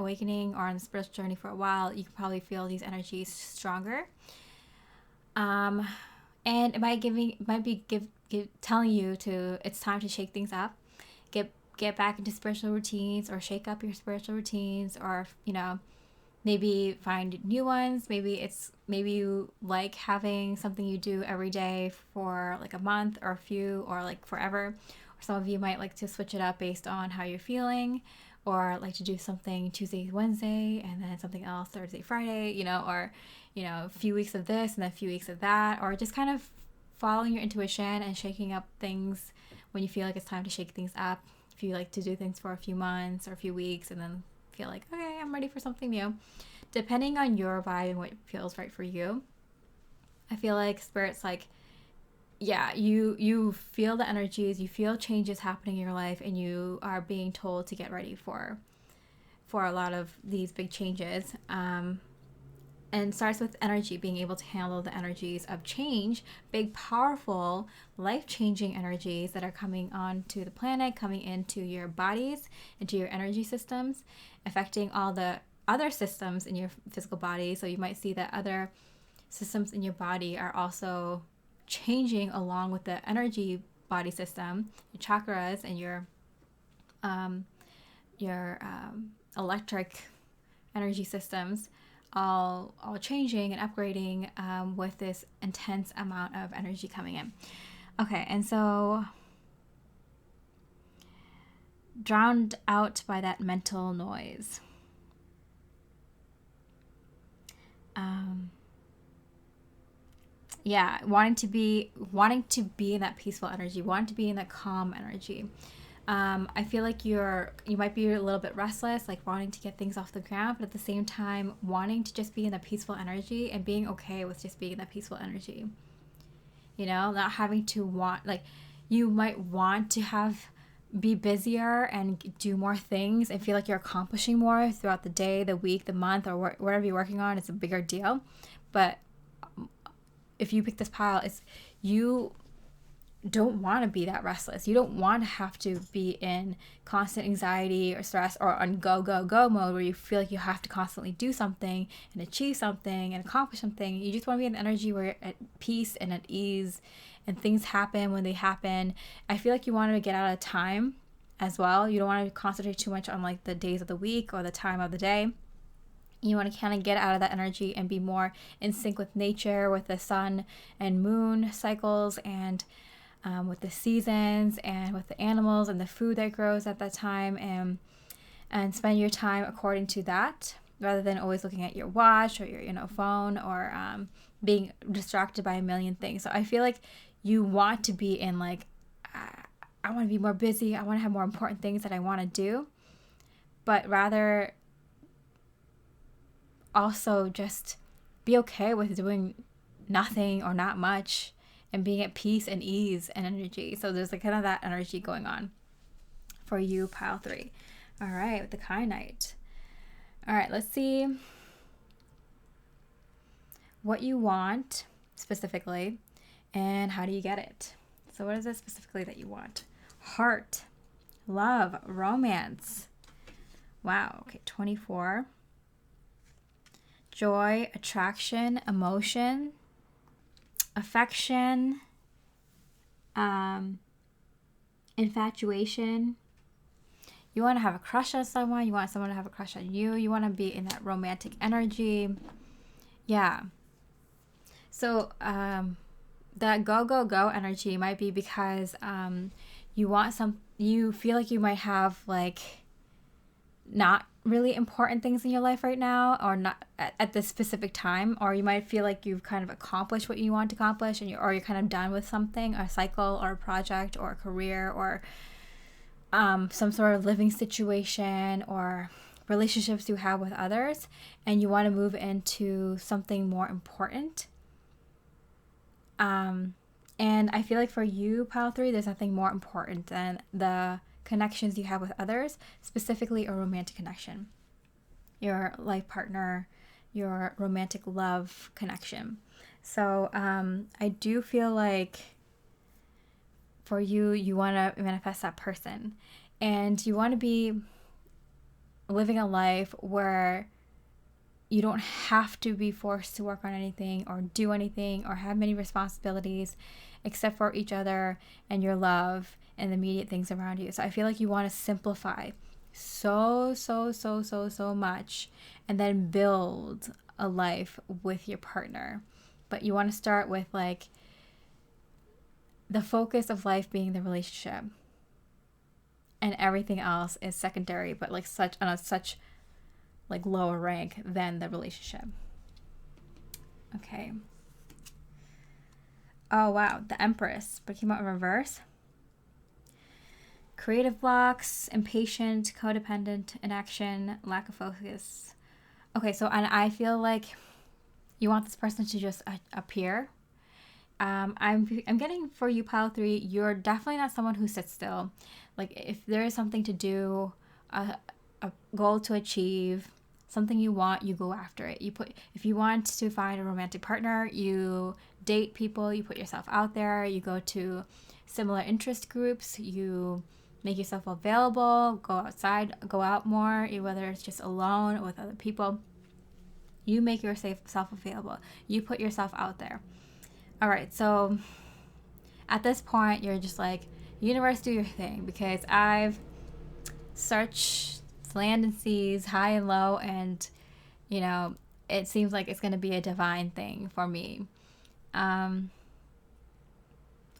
or on the spiritual journey for a while, you can probably feel these energies stronger. And it might be telling you it's time to shake things up, get back into spiritual routines, or shake up your spiritual routines, or maybe find new ones. Maybe you like having something you do every day for like a month or a few, or like forever. Some of you might like to switch it up based on how you're feeling, or like to do something Tuesday, Wednesday, and then something else Thursday, Friday, or, a few weeks of this and then a few weeks of that, or just kind of following your intuition and shaking up things when you feel like it's time to shake things up. If you like to do things for a few months or a few weeks and then feel like, okay, I'm ready for something new, depending on your vibe and what feels right for you. I feel like Spirit's like, yeah, you feel the energies, you feel changes happening in your life, and you are being told to get ready for a lot of these big changes. And starts with energy, being able to handle the energies of change, big, powerful, life-changing energies that are coming onto the planet, coming into your bodies, into your energy systems, affecting all the other systems in your physical body. So you might see that other systems in your body are also changing along with the energy body system, your chakras and your electric energy systems, all changing and upgrading with this intense amount of energy coming in. Okay, and so drowned out by that mental noise. Yeah, wanting to be in that peaceful energy, wanting to be in that calm energy. I feel like you might be a little bit restless, like wanting to get things off the ground, but at the same time wanting to just be in the peaceful energy and being okay with just being in that peaceful energy. You know, not having to want, like, you might want to be busier and do more things and feel like you're accomplishing more throughout the day, the week, the month, or whatever you're working on. It's a bigger deal. But if you pick this pile, it's you don't want to be that restless. You don't want to have to be in constant anxiety or stress or on go mode where you feel like you have to constantly do something and achieve something and accomplish something. You just want to be in energy where you're at peace and at ease and things happen when they happen. I feel like you want to get out of time as well. You don't want to concentrate too much on like the days of the week or the time of the day. You want to kind of get out of that energy and be more in sync with nature, with the sun and moon cycles, and with the seasons, and with the animals and the food that grows at that time, and spend your time according to that, rather than always looking at your watch or your phone, or being distracted by a million things. So I feel like you want to be in like, I want to be more busy. I want to have more important things that I want to do, but rather also just be okay with doing nothing or not much and being at peace and ease and energy. So there's like kind of that energy going on for you, pile 3. All right, with the Kyanite. All right, let's see what you want specifically and how do you get it. So what is it specifically that you want? Heart, love, romance. Wow, okay, 24. Joy, attraction, emotion, affection, infatuation. You want to have a crush on someone. You want someone to have a crush on you. You want to be in that romantic energy. Yeah. So that go energy might be because you feel like you might have like not really important things in your life right now, or not at this specific time, or you might feel like you've kind of accomplished what you want to accomplish, and you're kind of done with something, a cycle or a project or a career, or some sort of living situation or relationships you have with others, and you want to move into something more important. And I feel like for you, pile 3, there's nothing more important than the connections you have with others, specifically a romantic connection, your life partner, your romantic love connection. So I do feel like for you, you want to manifest that person, and you want to be living a life where you don't have to be forced to work on anything or do anything or have many responsibilities except for each other and your love and the immediate things around you. So I feel like you want to simplify so much and then build a life with your partner. But you want to start with like the focus of life being the relationship, and everything else is secondary, but like such like lower rank than the relationship. Okay. Oh wow, the Empress, but came out in reverse. Creative blocks, impatient, codependent, inaction, lack of focus. Okay, so and I feel like You want this person to just appear. I'm getting for you, pile 3, you're definitely not someone who sits still. Like if there is something to do, a goal to achieve, something you want, you go after it. If you want to find a romantic partner, you date people, you put yourself out there, you go to similar interest groups, you make yourself available, go outside, go out more, whether it's just alone or with other people. You make yourself available. You put yourself out there. All right, so at this point, you're just like, universe, do your thing, because I've searched land and seas, high and low, and, you know, it seems like it's going to be a divine thing for me.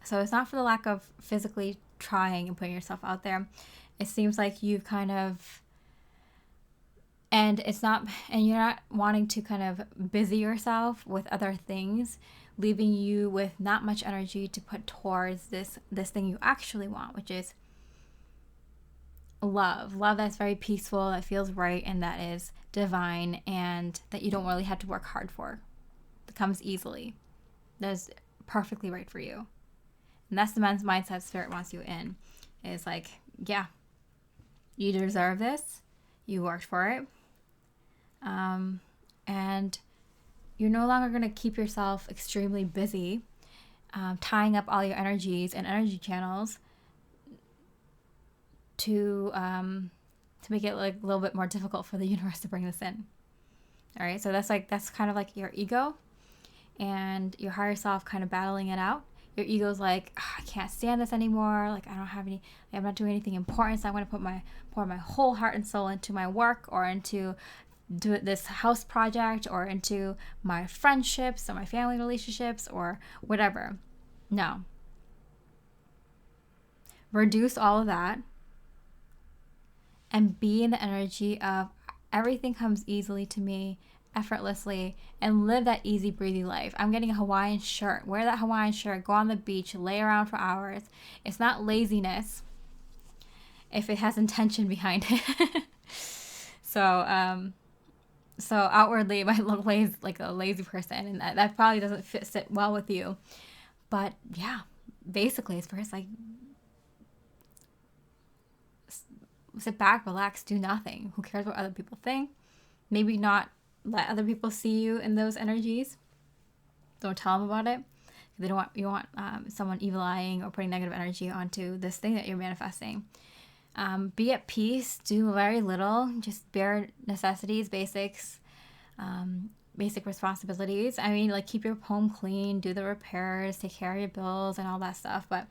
So it's not for the lack of physically trying and putting yourself out there. It seems like you've kind of, and you're not wanting to kind of busy yourself with other things, leaving you with not much energy to put towards this thing you actually want, which is love that's very peaceful, that feels right, and that is divine, and that you don't really have to work hard for. It comes easily. That's perfectly right for you. And that's the men's mindset Spirit wants you in. It's like, yeah, you deserve this. You worked for it. And you're no longer going to keep yourself extremely busy, tying up all your energies and energy channels to make it like a little bit more difficult for the universe to bring this in. All right, so that's kind of like your ego and your higher self kind of battling it out. Your ego's like, I can't stand this anymore. Like, I don't have any, I'm not doing anything important. So I want to pour my whole heart and soul into my work, or into this house project, or into my friendships or my family relationships or whatever. No. Reduce all of that and be in the energy of everything comes easily to me, effortlessly, and live that easy breezy life. I'm getting a Hawaiian shirt. Wear that Hawaiian shirt, go on the beach, lay around for hours. It's not laziness if it has intention behind it. So outwardly it might look like a lazy person, and that probably doesn't sit well with you. But yeah, basically it's first like sit back, relax, do nothing. Who cares what other people think? Maybe not let other people see you in those energies. Don't tell them about it. You don't want someone evil eyeing or putting negative energy onto this thing that you're manifesting. Be at peace. Do very little. Just bare necessities, basics, basic responsibilities. I mean, like, keep your home clean, do the repairs, take care of your bills and all that stuff. But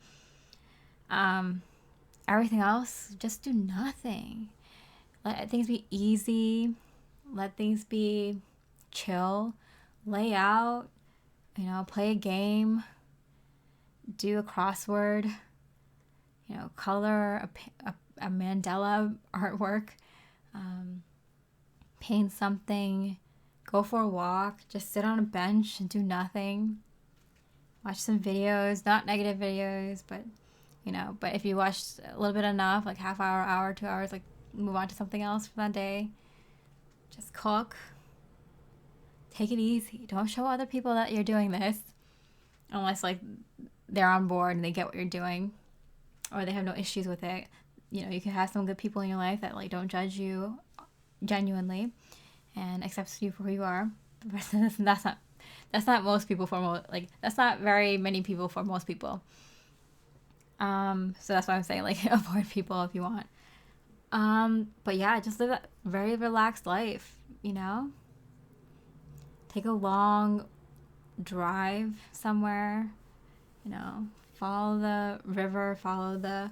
everything else, just do nothing. Let things be easy. Let things be chill. Lay out, play a game, do a crossword, color a mandala artwork, paint something, go for a walk, just sit on a bench and do nothing. Watch some videos, not negative videos, but if you watch a little bit enough, like half hour, 2 hours, like move on to something else for that day. Just cook. Take it easy. Don't show other people that you're doing this unless like they're on board and they get what you're doing, or they have no issues with it. You can have some good people in your life that like don't judge you genuinely and accepts you for who you are. But that's not most people that's not very many people for most people. So that's why I'm saying, like, avoid people if you want. But yeah, just live a very relaxed life, Take a long drive somewhere, follow the river, follow the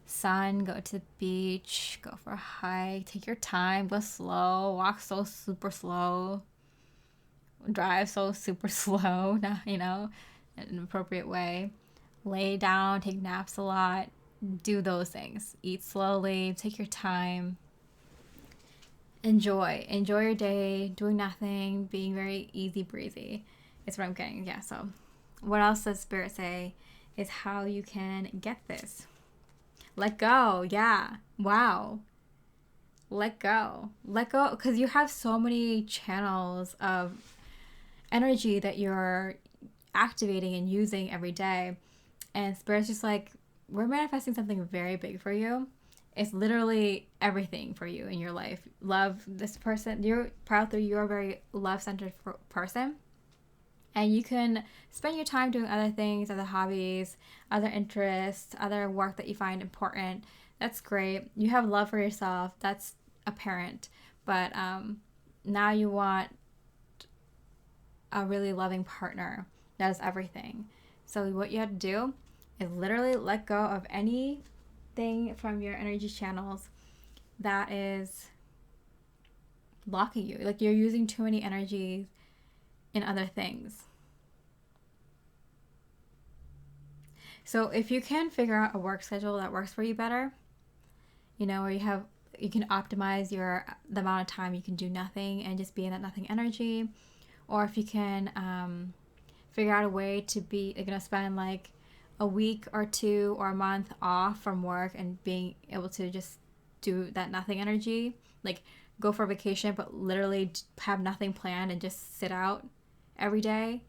sun, go to the beach, go for a hike, take your time, go slow, walk so super slow, drive so super slow, in an appropriate way. Lay down, take naps a lot, do those things. Eat slowly, take your time. Enjoy your day, doing nothing, being very easy breezy. It's what I'm getting. Yeah, so what else does Spirit say is how you can get this? Let go. Yeah. Wow. Let go, because you have so many channels of energy that you're activating and using every day. And Spirit's just like, we're manifesting something very big for you. It's literally everything for you in your life. Love this person. You're proud that you're a very love-centered person. And you can spend your time doing other things, other hobbies, other interests, other work that you find important. That's great. You have love for yourself. That's apparent. But now you want a really loving partner that does everything. So what you have to do is literally let go of anything from your energy channels that is blocking you. Like you're using too many energies in other things. So if you can figure out a work schedule that works for you better, where you can optimize the amount of time you can do nothing and just be in that nothing energy, or if you can figure out a way to be spend like a week or 2 or a month off from work and being able to just do that nothing energy, like go for a vacation but literally have nothing planned and just sit out every day,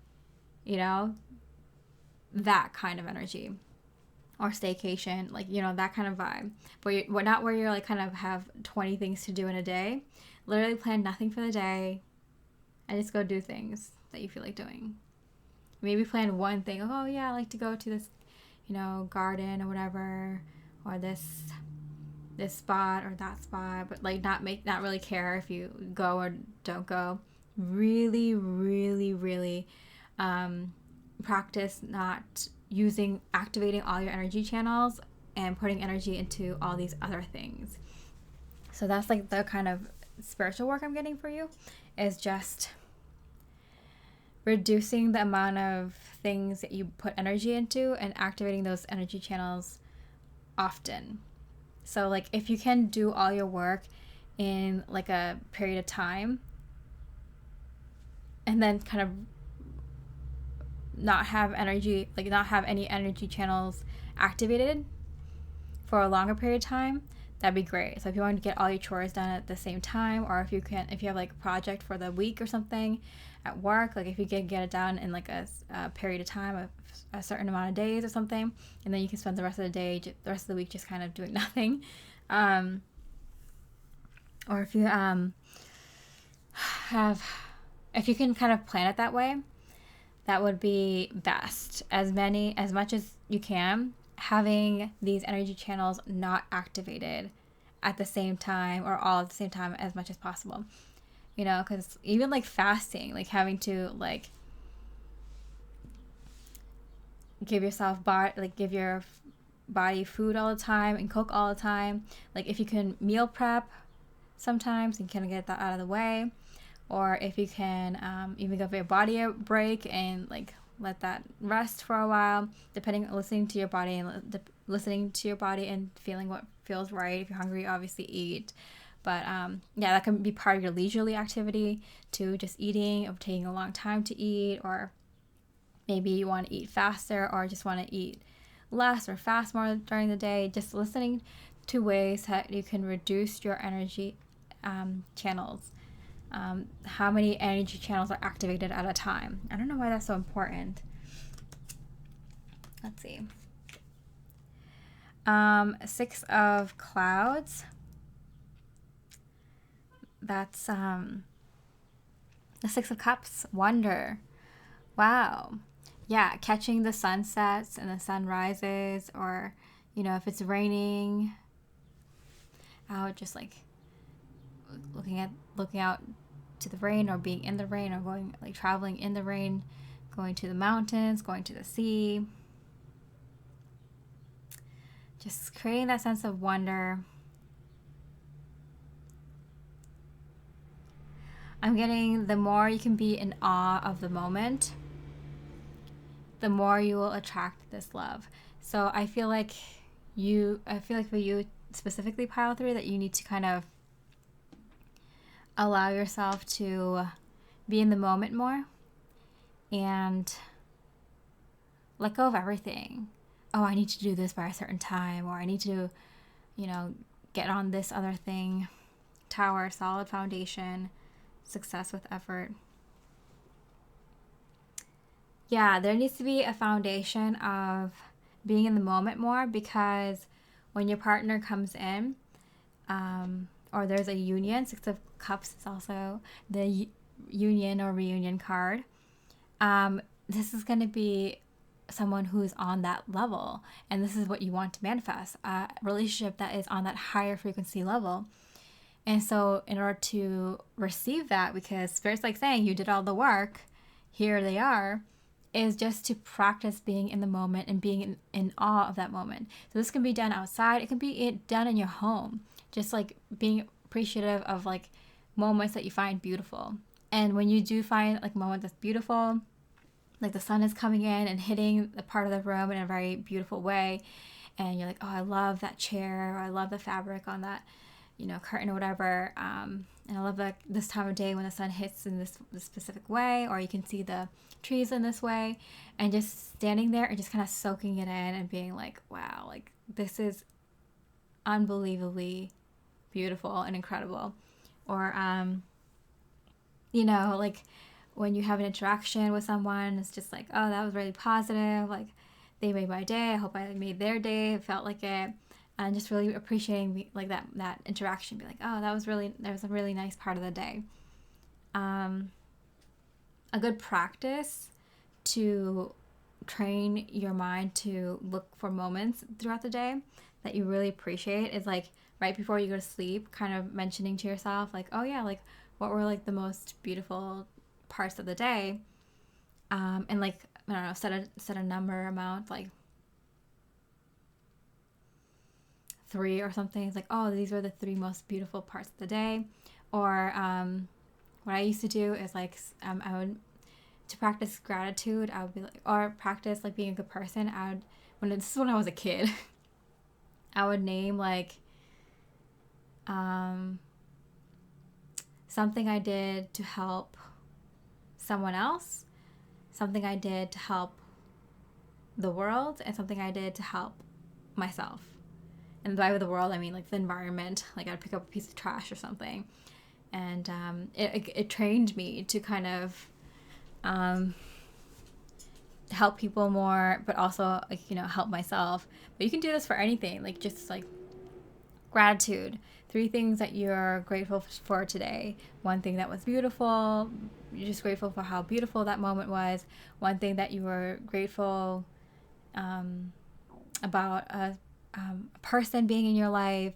that kind of energy, or staycation, like that kind of vibe. But not where you're like kind of have 20 things to do in a day. Literally plan nothing for the day and just go do things that you feel like doing. Maybe plan one thing. Oh yeah, I like to go to this garden or whatever, or this spot or that spot, but like not really care if you go or don't go. Really, really, really practice not activating all your energy channels and putting energy into all these other things. So that's like the kind of spiritual work I'm getting for you, is just reducing the amount of things that you put energy into and activating those energy channels often. So like if you can do all your work in like a period of time and then kind of not have any energy channels activated for a longer period of time, that'd be great. So if you want to get all your chores done at the same time, or if you have like a project for the week or something at work, like if you can get it done in like a period of time, a certain amount of days or something, and then you can spend the rest of the week just kind of doing nothing. Or if you if you can kind of plan it that way, that would be best. As much as you can, having these energy channels not activated at the same time or all at the same time as much as possible. Because even like fasting, like having to like give your body food all the time and cook all the time. Like if you can meal prep sometimes and kind of get that out of the way, or if you can even give your body a break and like let that rest for a while, listening to your body and feeling what feels right. If you're hungry, obviously eat. But that can be part of your leisurely activity too, just eating or taking a long time to eat, or maybe you want to eat faster or just want to eat less or fast more during the day. Just listening to ways that you can reduce your energy channels. How many energy channels are activated at a time? I don't know why that's so important. Let's see. 6 of clouds. That's the 6 of cups. Wonder. Wow. Yeah, catching the sunsets and the sunrises, or if it's raining out, just like looking out to the rain, or being in the rain, or going like traveling in the rain, going to the mountains, going to the sea. Just creating that sense of wonder. I'm getting the more you can be in awe of the moment, the more you will attract this love. So I feel like for you specifically, Pile 3, that you need to kind of allow yourself to be in the moment more and let go of everything. Oh, I need to do this by a certain time, or I need to, get on this other thing. Tower, solid foundation, success with effort. Yeah, there needs to be a foundation of being in the moment more, because when your partner comes in, or there's a union, Six of Cups is also the union or reunion card. This is going to be someone who's on that level, and this is what you want to manifest, a relationship that is on that higher frequency level. And so in order to receive that, because Spirit's like saying you did all the work, here they are, is just to practice being in the moment and being in awe of that moment. So this can be done outside. It can be done in your home. Just like being appreciative of like moments that you find beautiful. And when you do find like a moment that's beautiful, like the sun is coming in and hitting the part of the room in a very beautiful way, and you're like, oh, I love that chair, or I love the fabric on that, curtain or whatever. And I love this time of day when the sun hits in this specific way, or you can see the trees in this way, and just standing there and just kind of soaking it in and being like, wow, like this is unbelievably beautiful and incredible. Or, like when you have an interaction with someone, it's just like, oh, that was really positive. Like they made my day. I hope I made their day. It felt like it. And just really appreciating like that interaction. Be like, oh, that was a really nice part of the day. A good practice to train your mind to look for moments throughout the day that you really appreciate is like right before you go to sleep, kind of mentioning to yourself like, oh yeah, like what were like the most beautiful parts of the day, and like, I don't know, set a number amount, like 3 or something. It's like, oh, these were the 3 most beautiful parts of the day. Or what I used to do is like, I would, to practice gratitude, I would be like, or practice like being a good person, this is when I was a kid, I would name like something I did to help someone else, something I did to help the world, and something I did to help myself. And by the world, I mean like the environment. Like I'd pick up a piece of trash or something. And it trained me to kind of help people more, but also like, help myself. But you can do this for anything, like just like gratitude. 3 things that you're grateful for today. 1 thing that was beautiful. You're just grateful for how beautiful that moment was. 1 thing that you were grateful about a person being in your life,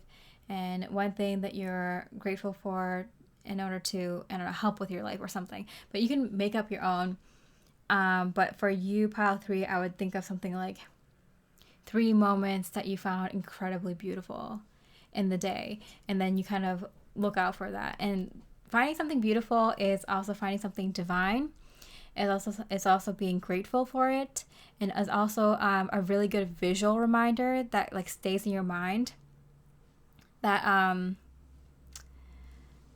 and 1 thing that you're grateful for in order to, I don't know, help with your life or something. But you can make up your own. But for you, pile 3, I would think of something like 3 moments that you found incredibly beautiful in the day, and then you kind of look out for that. And finding something beautiful is also finding something divine. It's also being grateful for it, and is also a really good visual reminder that like stays in your mind. That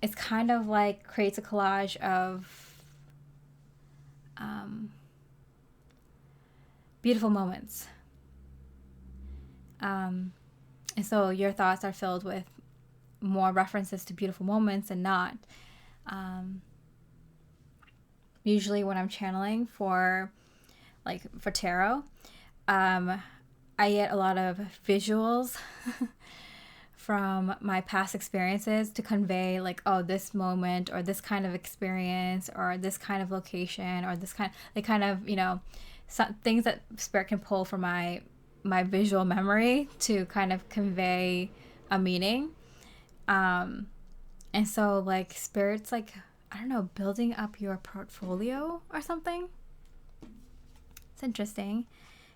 it's kind of like creates a collage of beautiful moments. And so your thoughts are filled with more references to beautiful moments and not. Usually when I'm channeling for tarot, I get a lot of visuals from my past experiences to convey like, oh, this moment or this kind of experience or this kind of location or this kind of, some things that Spirit can pull from my visual memory to kind of convey a meaning. And so like Spirit's like, I don't know, building up your portfolio or something. It's interesting.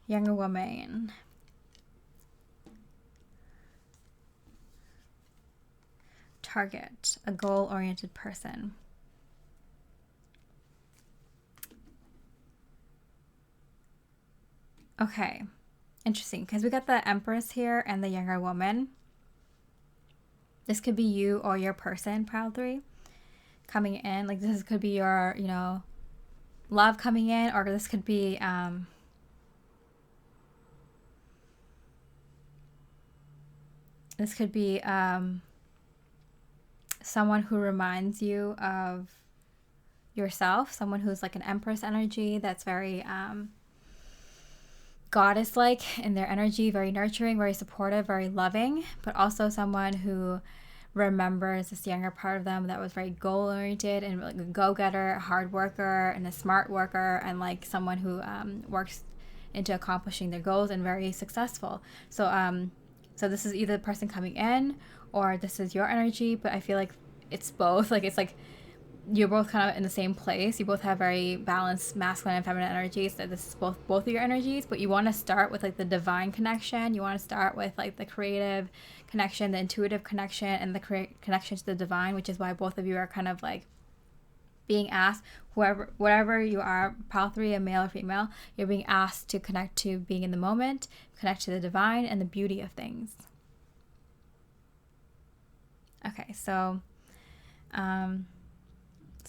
Younger woman. Target, a goal-oriented person. Okay, interesting, because we got the Empress here and the younger woman. This could be you or your person, pile 3, coming in. Like this could be your, love coming in, or this could be someone who reminds you of yourself, someone who's like an Empress energy that's very goddess-like in their energy, very nurturing, very supportive, very loving, but also someone who remembers this younger part of them that was very goal-oriented and like a go-getter, a hard worker, and a smart worker, and like someone who works into accomplishing their goals and very successful. So this is either the person coming in or this is your energy, but I feel like it's both. Like it's like you're both kind of in the same place. You both have very balanced masculine and feminine energies. So this is both of your energies, but you want to start with like the divine connection. You want to start with like the creative connection, the intuitive connection, and the connection to the divine, which is why both of you are kind of like being asked, whatever you are, pile 3, a male or female, you're being asked to connect to being in the moment, connect to the divine and the beauty of things. Okay, so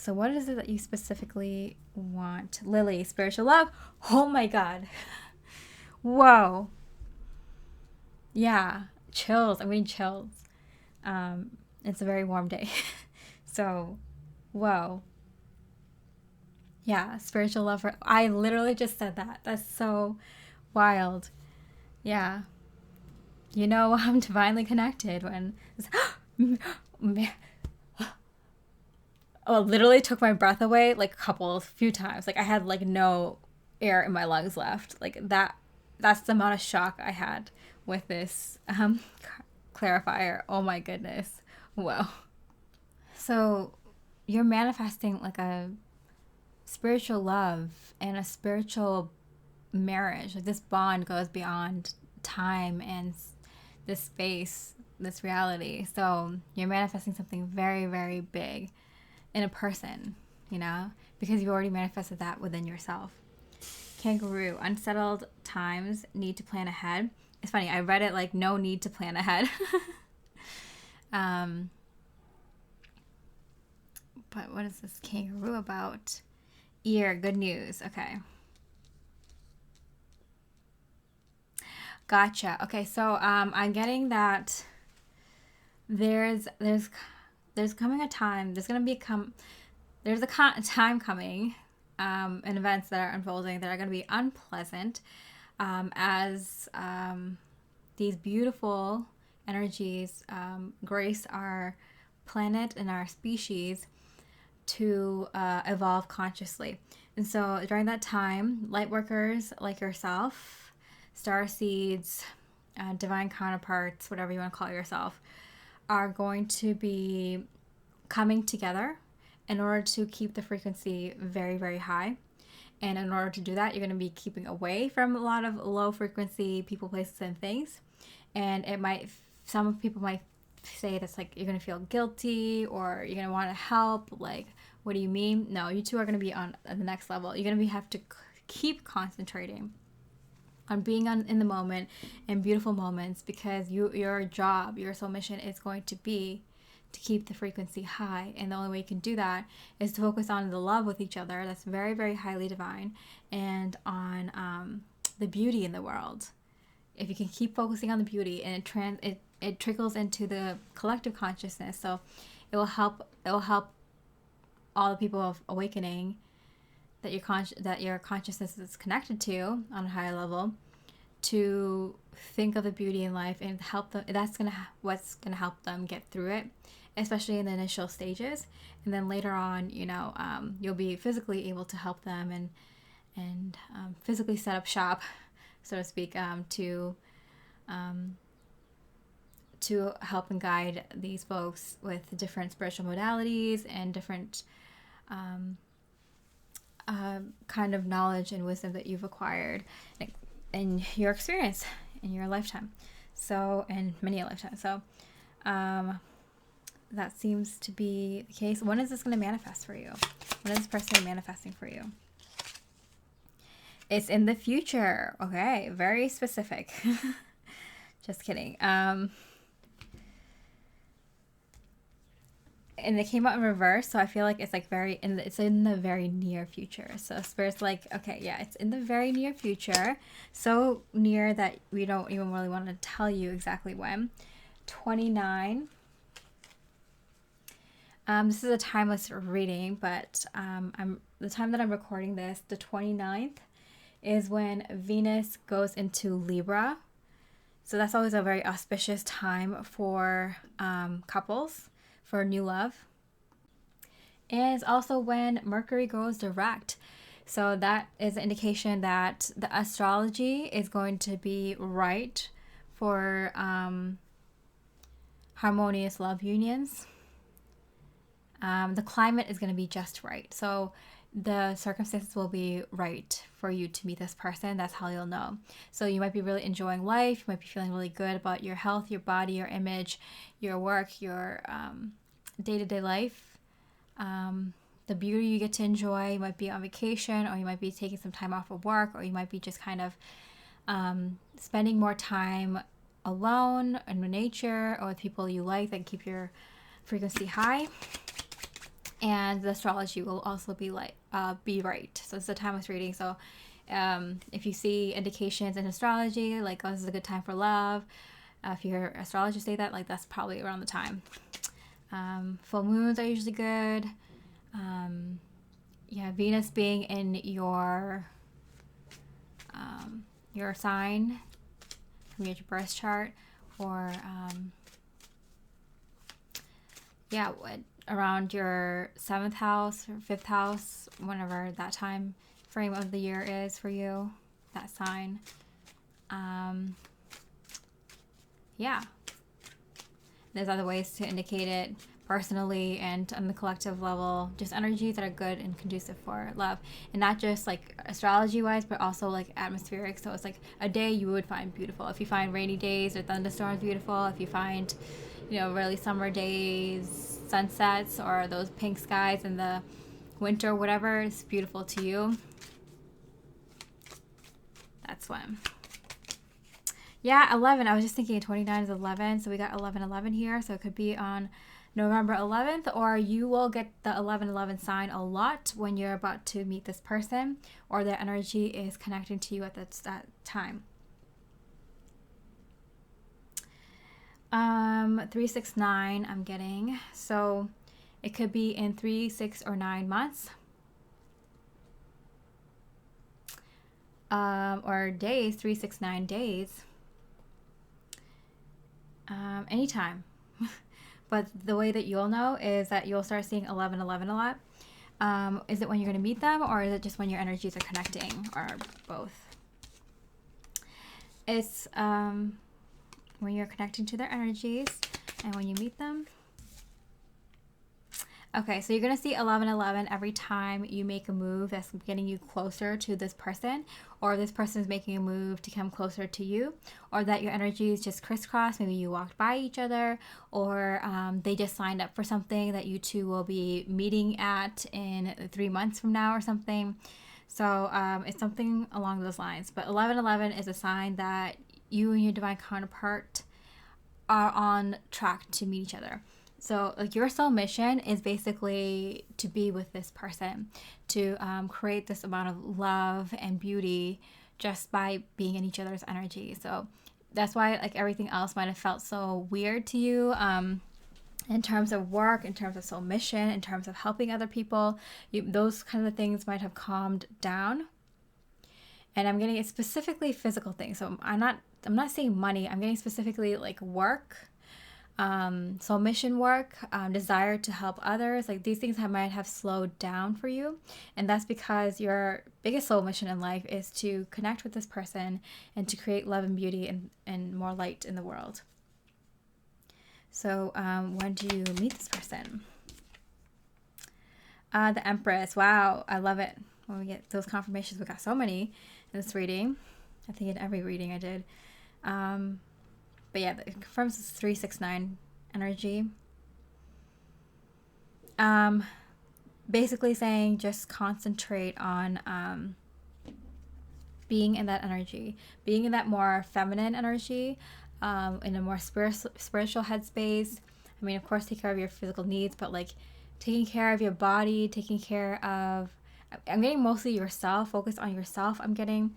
what is it that you specifically want? Lily, spiritual love. Oh my God. Whoa. Yeah, chills. I'm getting chills. It's a very warm day. So, whoa. Yeah, spiritual love. I literally just said that. That's so wild. Yeah. You know, I'm divinely connected when oh, it literally took my breath away like a few times. Like I had like no air in my lungs left. Like that's the amount of shock I had with this clarifier. Oh my goodness. Whoa. So you're manifesting like a spiritual love and a spiritual marriage. Like this bond goes beyond time and this space, this reality. So you're manifesting something very, very big in a person, you know, because you've already manifested that within yourself. Kangaroo, unsettled times, need to plan ahead. It's funny, I read it like no need to plan ahead. But what is this kangaroo about? Ear, good news. Okay. Gotcha. Okay, so I'm getting that there's coming a time, there's a time coming and events that are unfolding that are going to be unpleasant as these beautiful energies grace our planet and our species to evolve consciously. And so during that time, light workers like yourself, star seeds, divine counterparts, whatever you want to call yourself, are going to be coming together in order to keep the frequency very, very high. And in order to do that, you're going to be keeping away from a lot of low frequency people, places, and things. And some people might say that's like you're going to feel guilty or you're going to want to help. Like, what do you mean? No, you two are going to be on the next level. You're going to have to keep concentrating on being in the moment and beautiful moments, because your job, your soul mission is going to be to keep the frequency high. And the only way you can do that is to focus on the love with each other. That's very, very highly divine, and on the beauty in the world. If you can keep focusing on the beauty, and it trickles into the collective consciousness, so it will help all the people of awakening that your consciousness is connected to on a higher level, to think of the beauty in life and help them. That's what's gonna help them get through it, especially in the initial stages. And then later on, you'll be physically able to help them and physically set up shop, so to speak, to help and guide these folks with different spiritual modalities and different kind of knowledge and wisdom that you've acquired in your experience in your lifetime, and many a lifetime. So that seems to be the case. When is this going to manifest for you? When is this person manifesting for you? It's in the future. Okay, very specific. Just kidding. And it came out in reverse, so I feel like it's like it's in the very near future. So Spirit's like, okay, yeah, it's in the very near future, so near that we don't even really want to tell you exactly when. 29. This is a timeless reading, but the time that I'm recording this, the 29th, is when Venus goes into Libra. So that's always a very auspicious time for couples, for new love. And it's also when Mercury goes direct. So that is an indication that the astrology is going to be right for harmonious love unions. The climate is going to be just right. So the circumstances will be right for you to meet this person. That's how you'll know. So you might be really enjoying life. You might be feeling really good about your health, your body, your image, your work, your day-to-day life. The beauty you get to enjoy. You might be on vacation, or you might be taking some time off of work, or you might be just kind of spending more time alone in nature or with people you like that keep your frequency high. And the astrology will also be right. So it's a timeless reading. So if you see indications in astrology, like, oh, this is a good time for love, if you hear astrologers say that, like, that's probably around the time. Full moons are usually good. Venus being in your sign from your birth chart, or around your 7th house or 5th house, whenever that time frame of the year is for you, that sign. There's other ways to indicate it personally and on the collective level, just energies that are good and conducive for love, and not just like astrology wise, but also like atmospheric. So it's like a day you would find beautiful. If you find rainy days or thunderstorms beautiful, if you find, really summer days, sunsets, or those pink skies in the winter, whatever is beautiful to you, that's when. 11. I was just thinking 29 is 11, so we got 11/11 here, so it could be on November 11th, or you will get the 11/11 sign a lot when you're about to meet this person, or their energy is connecting to you at that time. 369 I'm getting, so it could be in 3, 6, or 9 months, or days, 3, 6, 9 days, anytime. But the way that you'll know is that you'll start seeing 11/11 a lot. Is it when you're going to meet them, or is it just when your energies are connecting, or both? It's when you're connecting to their energies and when you meet them. Okay, so you're going to see 11/11 every time you make a move that's getting you closer to this person, or this person is making a move to come closer to you, or that your energies just crisscross. Maybe you walked by each other, or they just signed up for something that you two will be meeting at in 3 months from now or something. So it's something along those lines. But 11/11 is a sign that you and your divine counterpart are on track to meet each other. So like your soul mission is basically to be with this person, to create this amount of love and beauty just by being in each other's energy. So that's why like everything else might have felt so weird to you, in terms of work, in terms of soul mission, in terms of helping other people. Those kind of things might have calmed down. And I'm getting specifically physical things. So I'm not saying money. I'm getting specifically like work. Soul mission work, desire to help others, like these things might have slowed down for you, and that's because your biggest soul mission in life is to connect with this person and to create love and beauty and more light in the world. So when do you meet this person? The Empress. Wow, I love it when we get those confirmations. We got so many in this reading. I think in every reading I did. But yeah, it confirms this 369 energy. Basically saying just concentrate on being in that energy, being in that more feminine energy, in a more spiritual headspace. I mean, of course, take care of your physical needs, but like taking care of your body, taking care of, I'm getting mostly yourself, focus on yourself. I'm getting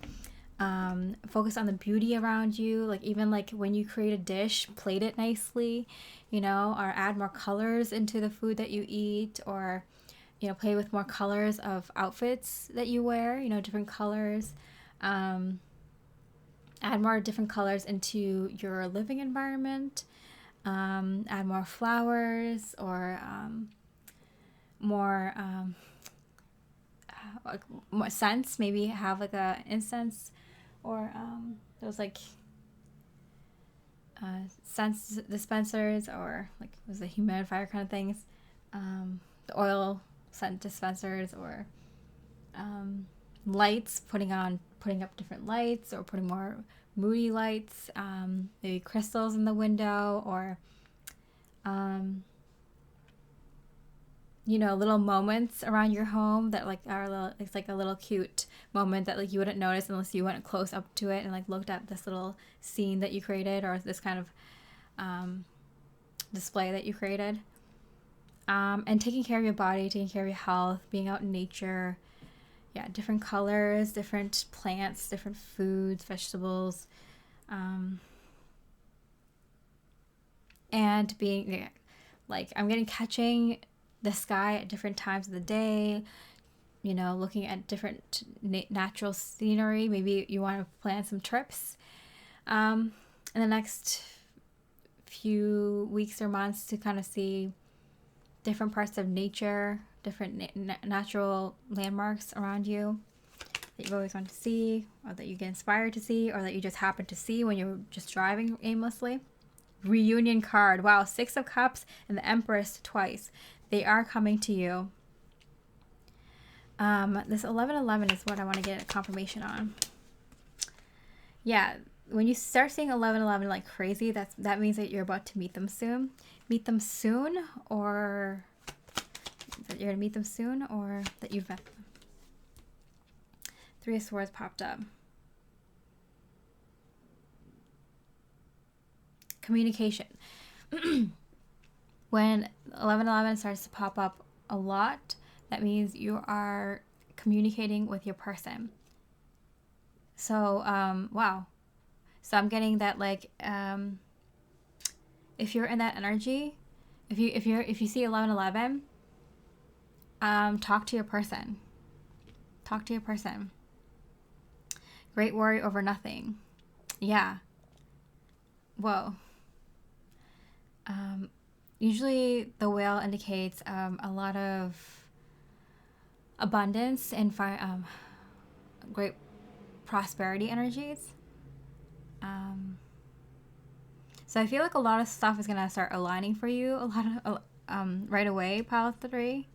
Focus on the beauty around you. Like even like when you create a dish, plate it nicely, you know, or add more colors into the food that you eat, or, you know, play with more colors of outfits that you wear, you know, different colors. Add more different colors into your living environment. Add more flowers, or more like more scents. Maybe have like a incense, or those like scent dispensers, or like was a humidifier kind of things, the oil scent dispensers, or lights, putting up different lights, or putting more moody lights, maybe crystals in the window, or you know, little moments around your home that like are a little, it's like a little cute moment that like you wouldn't notice unless you went close up to it and like looked at this little scene that you created, or this kind of display that you created. And taking care of your body, taking care of your health, being out in nature. Yeah, different colors, different plants, different foods, vegetables. And being, yeah, like I'm getting catching the sky at different times of the day, you know, looking at different natural scenery. Maybe you want to plan some trips in the next few weeks or months to kind of see different parts of nature, different natural landmarks around you that you've always wanted to see, or that you get inspired to see, or that you just happen to see when you're just driving aimlessly. Reunion card. Wow, 6 of Cups and the Empress twice. They are coming to you. This 1111 is what I want to get a confirmation on. Yeah, when you start seeing 1111 like crazy, that means that you're about to meet them soon. Meet them soon, or that you're going to meet them soon, or that you've met them. 3 of Swords popped up. Communication. When 1111 starts to pop up a lot, that means you are communicating with your person. So, wow. So I'm getting that like, if you're in that energy, if you see 1111, talk to your person. Talk to your person. Great worry over nothing. Yeah. Whoa. Usually the whale indicates a lot of abundance and great prosperity energies. So I feel like a lot of stuff is going to start aligning for you a lot of right away, pile 3.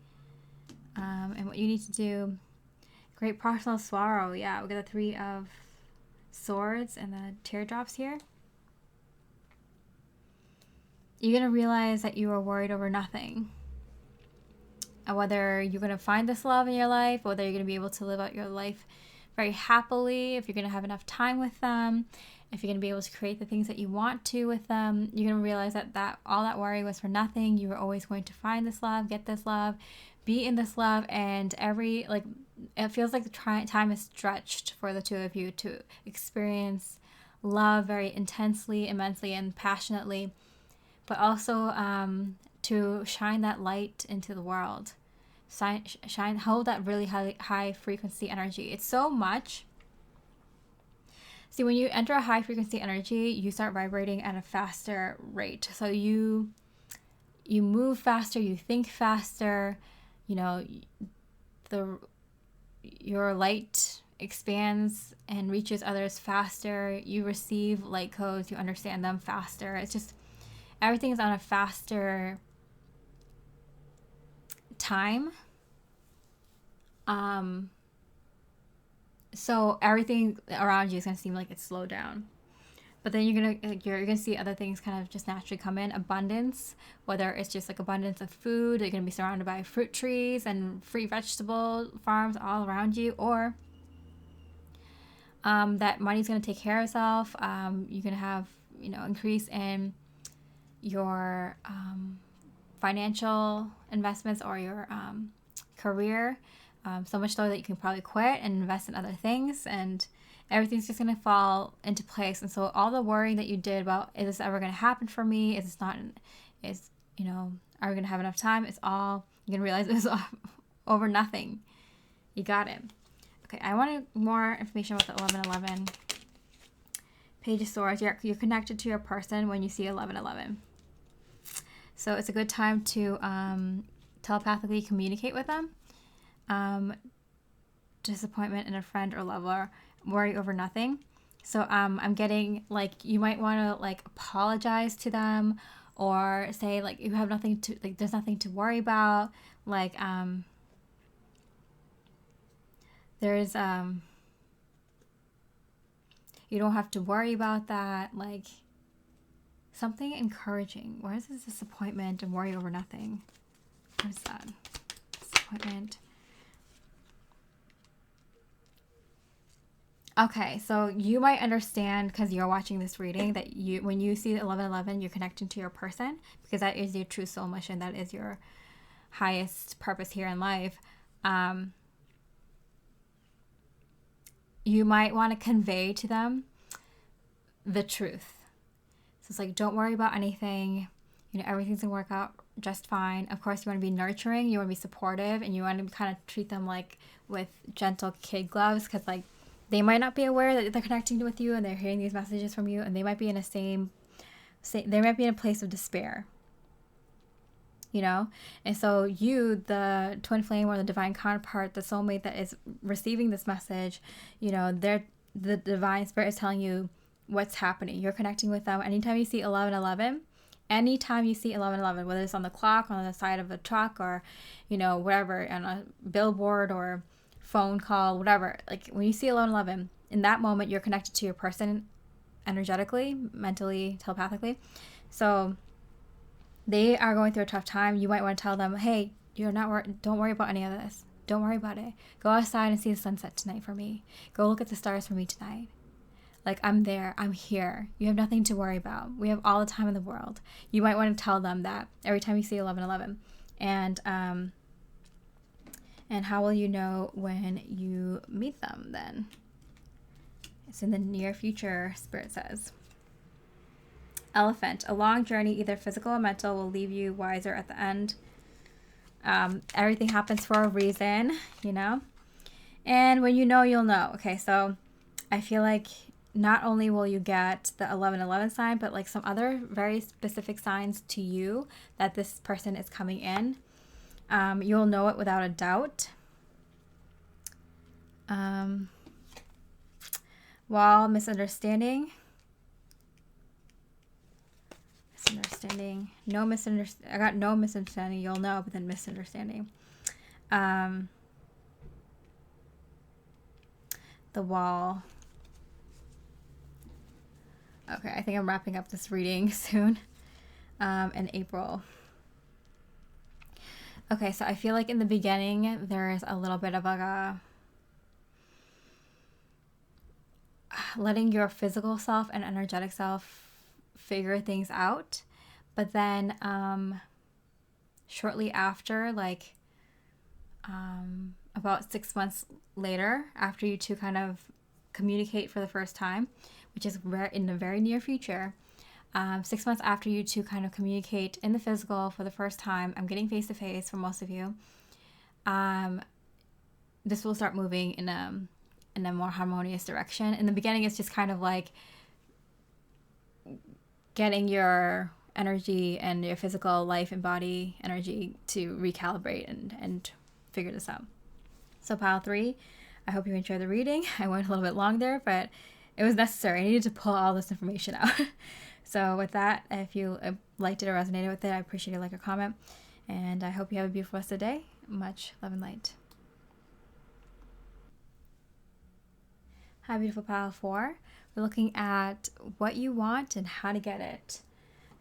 And what you need to do, great personal sorrow. Yeah, we got the 3 of Swords and the teardrops here. You're going to realize that you are worried over nothing. Whether you're going to find this love in your life, whether you're going to be able to live out your life very happily, if you're going to have enough time with them, if you're going to be able to create the things that you want to with them, you're going to realize that all that worry was for nothing. You were always going to find this love, get this love, be in this love, and it feels like the time is stretched for the 2 of you to experience love very intensely, immensely, and passionately, but also to shine that light into the world. Hold that really high frequency energy. It's so much. See, when you enter a high frequency energy, you start vibrating at a faster rate. So you move faster, you think faster, you know, your light expands and reaches others faster. You receive light codes, you understand them faster. It's just everything is on a faster time. So everything around you is going to seem like it's slowed down. But then you're gonna see other things kind of just naturally come in. Abundance, whether it's just like abundance of food, you're gonna be surrounded by fruit trees and free vegetable farms all around you, or that money's gonna take care of itself. You're gonna have, increase in your financial investments or your career, so much so that you can probably quit and invest in other things, and everything's just going to fall into place. And so all the worrying that you did about, is this ever going to happen for me? Is this not, is, you know, are we going to have enough time? It's all, you're going to realize it was all over nothing. You got it. Okay, I wanted more information about the 1111. Page of Swords, you're connected to your person when you see 1111. So it's a good time to telepathically communicate with them. Disappointment in a friend or lover, worry over nothing. So I'm getting like you might want to like apologize to them or say like you have nothing to like there's nothing to worry about. Like there's you don't have to worry about that. Like something encouraging. Where is this disappointment and worry over nothing? What is that? Disappointment. Okay, so you might understand because you're watching this reading that you, when you see 1111, you're connecting to your person because that is your true soul mission. That is your highest purpose here in life. You might want to convey to them the truth. So it's like, don't worry about anything. You know, everything's gonna work out just fine. Of course, you want to be nurturing, you want to be supportive, and you want to kind of treat them like with gentle kid gloves because like they might not be aware that they're connecting with you and they're hearing these messages from you, and they might be in they might be in a place of despair, you know? And so you, the twin flame or the divine counterpart, the soulmate that is receiving this message, you know, the divine spirit is telling you what's happening. You're connecting with them. Anytime you see 1111, whether it's on the clock, on the side of a truck, or, you know, wherever, on a billboard or phone call, whatever, like when you see 1111, in that moment you're connected to your person energetically, mentally, telepathically. So they are going through a tough time. You might want to tell them, hey, don't worry about any of this. Don't worry about it. Go outside and see the sunset tonight for me. Go look at the stars for me tonight. Like, I'm there. I'm here. You have nothing to worry about. We have all the time in the world. You might want to tell them that every time you see 1111. And how will you know when you meet them then? It's in the near future, Spirit says. Elephant. A long journey, either physical or mental, will leave you wiser at the end. Everything happens for a reason, you know? And when you know, you'll know. Okay, so I feel like not only will you get the 1111 sign, but like some other very specific signs to you that this person is coming in. You'll know it without a doubt. While misunderstanding. No misunderstanding. I got no misunderstanding. You'll know, but then misunderstanding. The wall. Okay, I think I'm wrapping up this reading soon. In April. Okay, so I feel like in the beginning, there's a little bit of a letting your physical self and energetic self figure things out. But then shortly after, like about 6 months later, after you two kind of communicate for the first time, which is in the very near future, 6 months after you two kind of communicate in the physical for the first time, I'm getting face-to-face for most of you, this will start moving in a more harmonious direction. In the beginning, it's just kind of like getting your energy and your physical life and body energy to recalibrate and figure this out. So pile 3, I hope you enjoyed the reading. I went a little bit long there, but it was necessary. I needed to pull all this information out. So with that, if you liked it or resonated with it, I appreciate a like or comment. And I hope you have a beautiful rest of the day. Much love and light. Hi, beautiful pile 4. We're looking at what you want and how to get it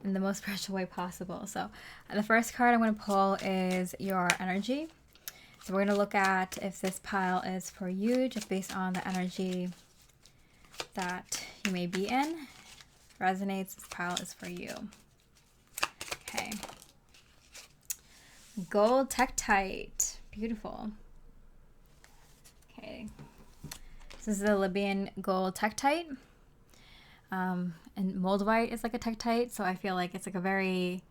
in the most spiritual way possible. So the first card I'm going to pull is your energy. So we're going to look at if this pile is for you, just based on the energy that you may be in. If it resonates, this pile is for you. Okay. Gold Tektite. Beautiful. Okay. This This is the Libyan gold Tektite. And Moldavite is like a Tektite, so I feel like it's like a very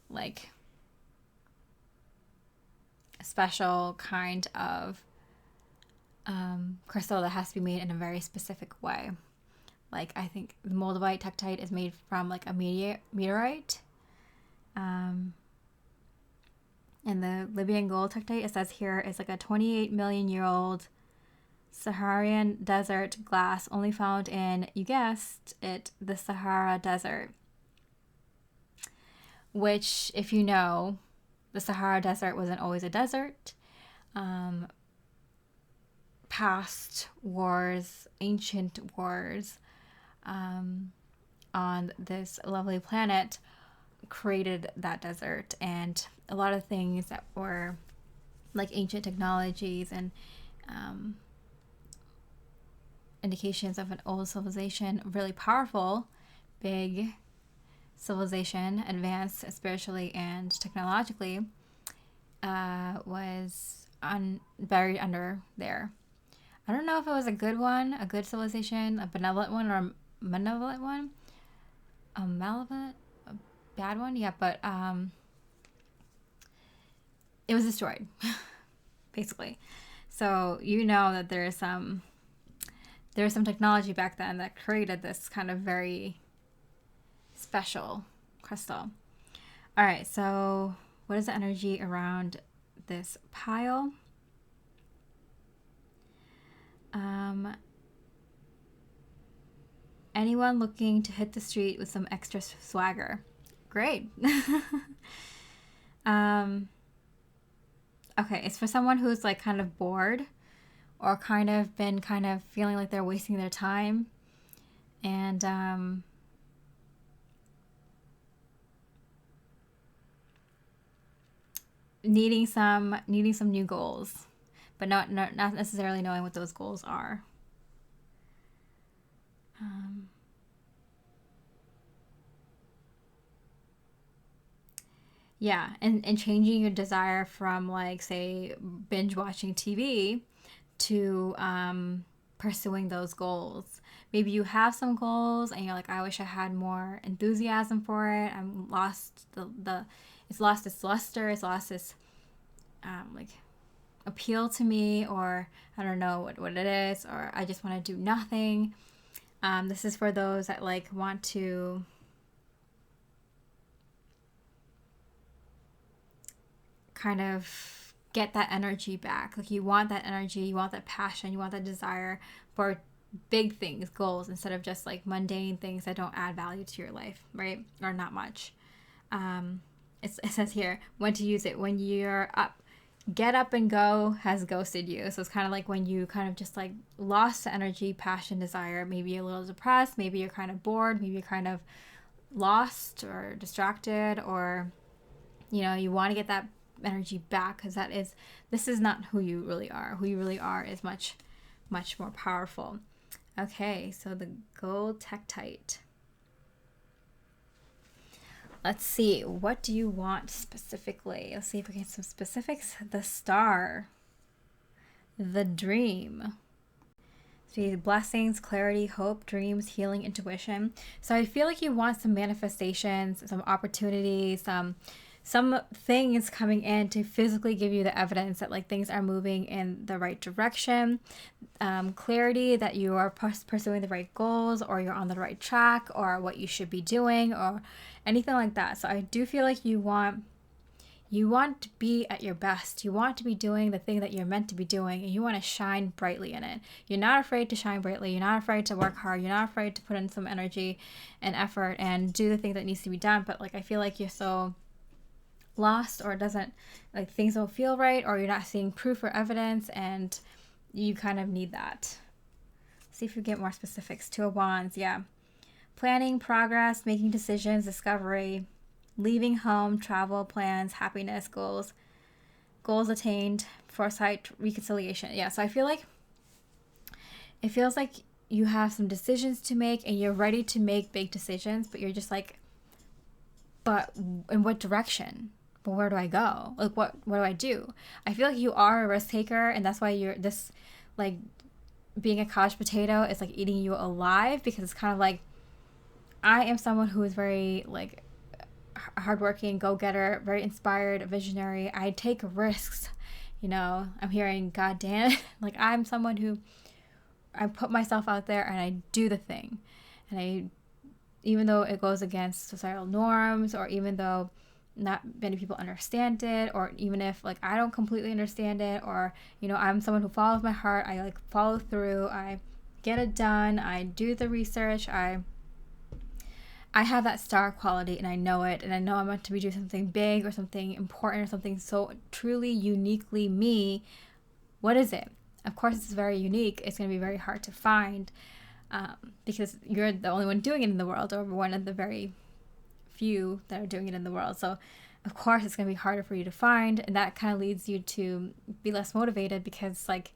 like special kind of crystal that has to be made in a very specific way. Like I think the Moldavite Tektite is made from like a meteorite. And the Libyan gold Tektite, it says here, is like a 28 million year old Saharan desert glass only found in, you guessed it, the Sahara Desert. Which, if you know, the Sahara Desert wasn't always a desert. Past wars, ancient wars on this lovely planet created that desert, and a lot of things that were like ancient technologies and indications of an old civilization, really powerful, big civilization, advanced spiritually and technologically, was buried under there. I don't know if it was a good one, a good civilization, a benevolent one, or a malevolent one. A malevolent, a bad one, yeah, but it was destroyed, basically. So you know that there was some technology back then that created this kind of very special crystal. All right, so what is the energy around this pile? Anyone looking to hit the street with some extra swagger. Great. Okay, it's for someone who's like kind of bored or kind of feeling like they're wasting their time, and needing some new goals, but not necessarily knowing what those goals are. Yeah, and changing your desire from like, say, binge watching TV to pursuing those goals. Maybe you have some goals and you're like, I wish I had more enthusiasm for it. I'm lost it's lost its luster, it's lost its like appeal to me, or I don't know what it is, or I just want to do nothing. This is for those that like want to kind of get that energy back. Like you want that energy, you want that passion, you want that desire for big things, goals, instead of just like mundane things that don't add value to your life, right? Or not much. It says here, when to use it: when you're up, get up and go has ghosted you. So it's kind of like when you kind of just like lost the energy, passion, desire. Maybe you're a little depressed, maybe you're kind of bored, maybe you're kind of lost or distracted, or you know, you want to get that energy back, because this is not who you really are. Who you really are is much more powerful. Okay, so the gold Tektite. Let's see, what do you want specifically? Let's see if we get some specifics. The star, the dream. So blessings, clarity, hope, dreams, healing, intuition. So I feel like you want some manifestations, some opportunities, some things coming in to physically give you the evidence that like things are moving in the right direction. Clarity that you are pursuing the right goals, or you're on the right track, or what you should be doing, or anything like that. So I do feel like you want to be at your best. You want to be doing the thing that you're meant to be doing, and you want to shine brightly in it. You're not afraid to shine brightly. You're not afraid to work hard. You're not afraid to put in some energy and effort and do the thing that needs to be done. But like I feel like you're so lost, or doesn't, like things don't feel right, or you're not seeing proof or evidence, and you kind of need that. See if you get more specifics. Two of Wands, yeah. Planning, progress, making decisions, discovery, leaving home, travel, plans, happiness, goals attained, foresight, reconciliation. Yeah, so I feel like it feels like you have some decisions to make and you're ready to make big decisions, but you're just like, but in what direction? But where do I go? Like, what do I do? I feel like you are a risk taker, and that's why you're this, like, being a couch potato is like eating you alive, because it's kind of like, I am someone who is very like hardworking, go-getter, very inspired, visionary. I take risks, I'm hearing, God damn it. Like, I'm someone who, I put myself out there and I do the thing. And even though it goes against societal norms, or even though not many people understand it, or even if like I don't completely understand it, or I'm someone who follows my heart, I like follow through, I get it done, I do the research, I have that star quality, and I know it, and I know I'm meant to be doing something big or something important or something so truly uniquely me. What is it? Of course, it's very unique. It's going to be very hard to find, because you're the only one doing it in the world, or one of the very few that are doing it in the world. So, of course, it's going to be harder for you to find, and that kind of leads you to be less motivated, because like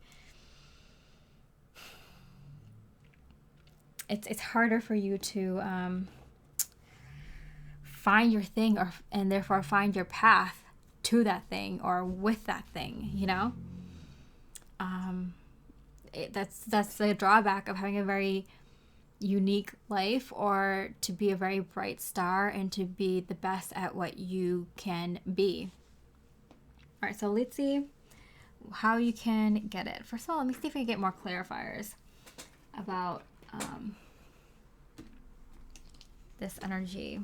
it's harder for you to find your thing, and therefore find your path to that thing or with that thing, that's the drawback of having a very unique life, or to be a very bright star and to be the best at what you can be. All right, so let's see how you can get it. First of all, let me see if I can get more clarifiers about this energy.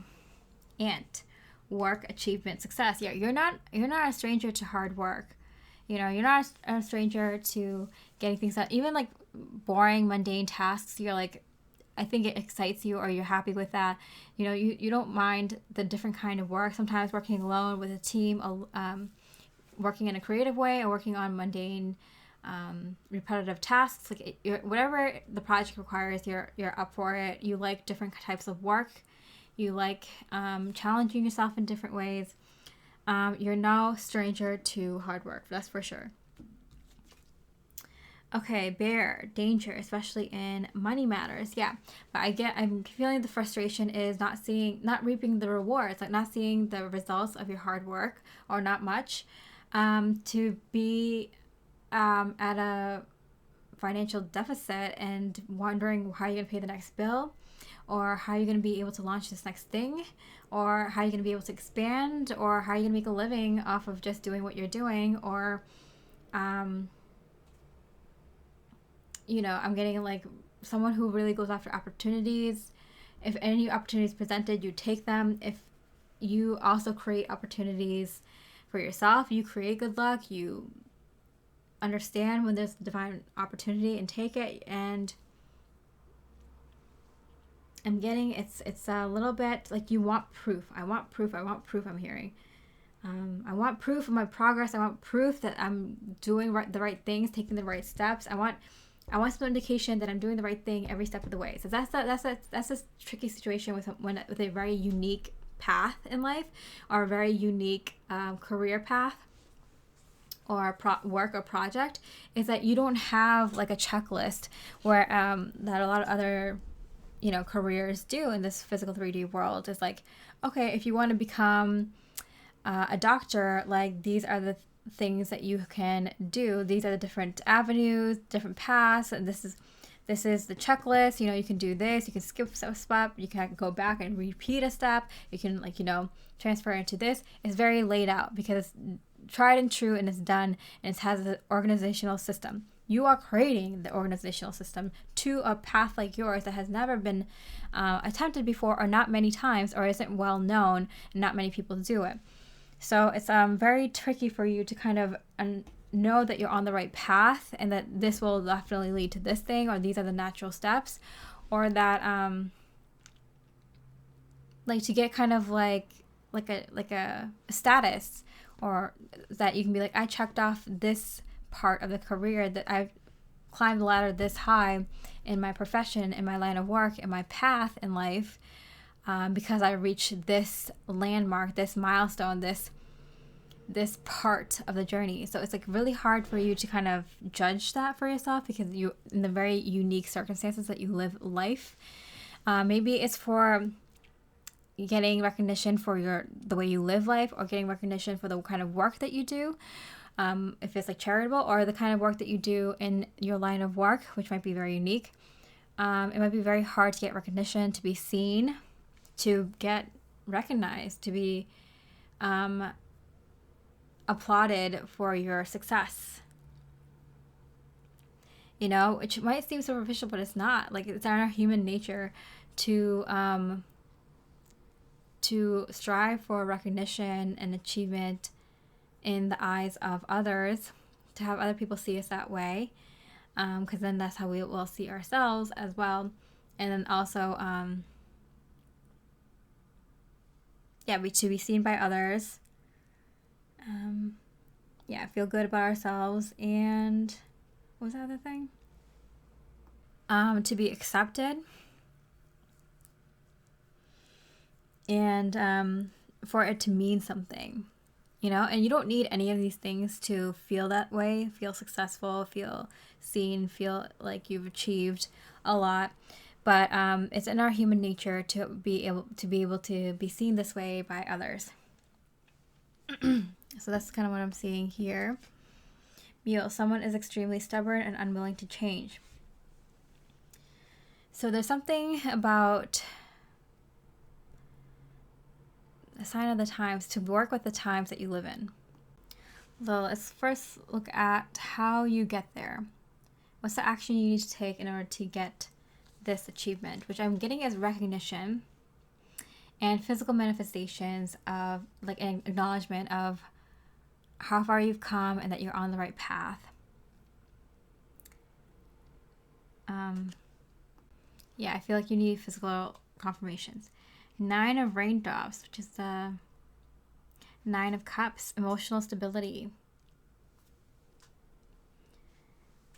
Ant, work, achievement, success. Yeah, you're not a stranger to hard work. You're not a stranger to getting things done. Even like boring, mundane tasks, you're like, I think it excites you, or you're happy with that. You don't mind the different kind of work. Sometimes working alone, with a team, working in a creative way, or working on mundane, repetitive tasks. Like whatever the project requires, you're up for it. You like different types of work. You like challenging yourself in different ways. You're no stranger to hard work, that's for sure. Okay, bear, danger, especially in money matters. Yeah, but I'm feeling the frustration is not reaping the rewards, like not seeing the results of your hard work, or not much. To be at a financial deficit and wondering how you're going to pay the next bill, or how you're going to be able to launch this next thing, or how you're going to be able to expand, or how you're going to make a living off of just doing what you're doing, or I'm getting like someone who really goes after opportunities. If any opportunities presented, you take them. If you also create opportunities for yourself, you create good luck, you understand when there's a divine opportunity and take it. And I'm getting it's a little bit like you want proof. I want proof, I'm hearing. I want proof of my progress. I want proof that I'm doing the right things, taking the right steps. I want some indication that I'm doing the right thing every step of the way. So that's a tricky situation with a very unique path in life, or a very unique career path, or work or project, is that you don't have like a checklist where that a lot of other careers do in this physical 3D world. Is like, okay, if you want to become a doctor, like these are the things that you can do. These are the different avenues, different paths, and this is the checklist. You can do this, you can skip a step, you can go back and repeat a step, you can transfer into this. It's very laid out because it's tried and true, and it's done, and it has an organizational system. You are creating the organizational system to a path like yours that has never been attempted before, or not many times, or isn't well known, and not many people do it. So it's very tricky for you to kind of know that you're on the right path, and that this will definitely lead to this thing, or these are the natural steps, or that like to get kind of like a status, or that you can be like, I checked off this part of the career, that I've climbed the ladder this high in my profession, in my line of work, in my path in life, because I reached this landmark, this milestone, this part of the journey. So it's like really hard for you to kind of judge that for yourself, because you, in the very unique circumstances that you live life, maybe it's for getting recognition for the way you live life, or getting recognition for the kind of work that you do. if it's like charitable or the kind of work that you do in your line of work, which might be very unique. It might be very hard to get recognition, to be seen, to get recognized, to be applauded for your success. You know, which might seem superficial, but it's not. Like, it's in our human nature to strive for recognition and achievement in the eyes of others, to have other people see us that way, because then that's how we will see ourselves as well. And then also, to be seen by others. Feel good about ourselves. And what was the other thing? To be accepted. And for it to mean something, you know, and you don't need any of these things to feel that way, feel successful, feel seen, feel like you've achieved a lot. But it's in our human nature to be able to be seen this way by others. So that's kind of what I'm seeing here. Mule, someone is extremely stubborn and unwilling to change. So there's something about a sign of the times, to work with the times that you live in. So let's first look at how you get there. What's the action you need to take in order to get this achievement, which I'm getting as recognition and physical manifestations of, like, an acknowledgement of how far you've come and that you're on the right path. I feel like you need physical confirmations. 9 of Raindrops, which is the 9 of Cups, emotional stability.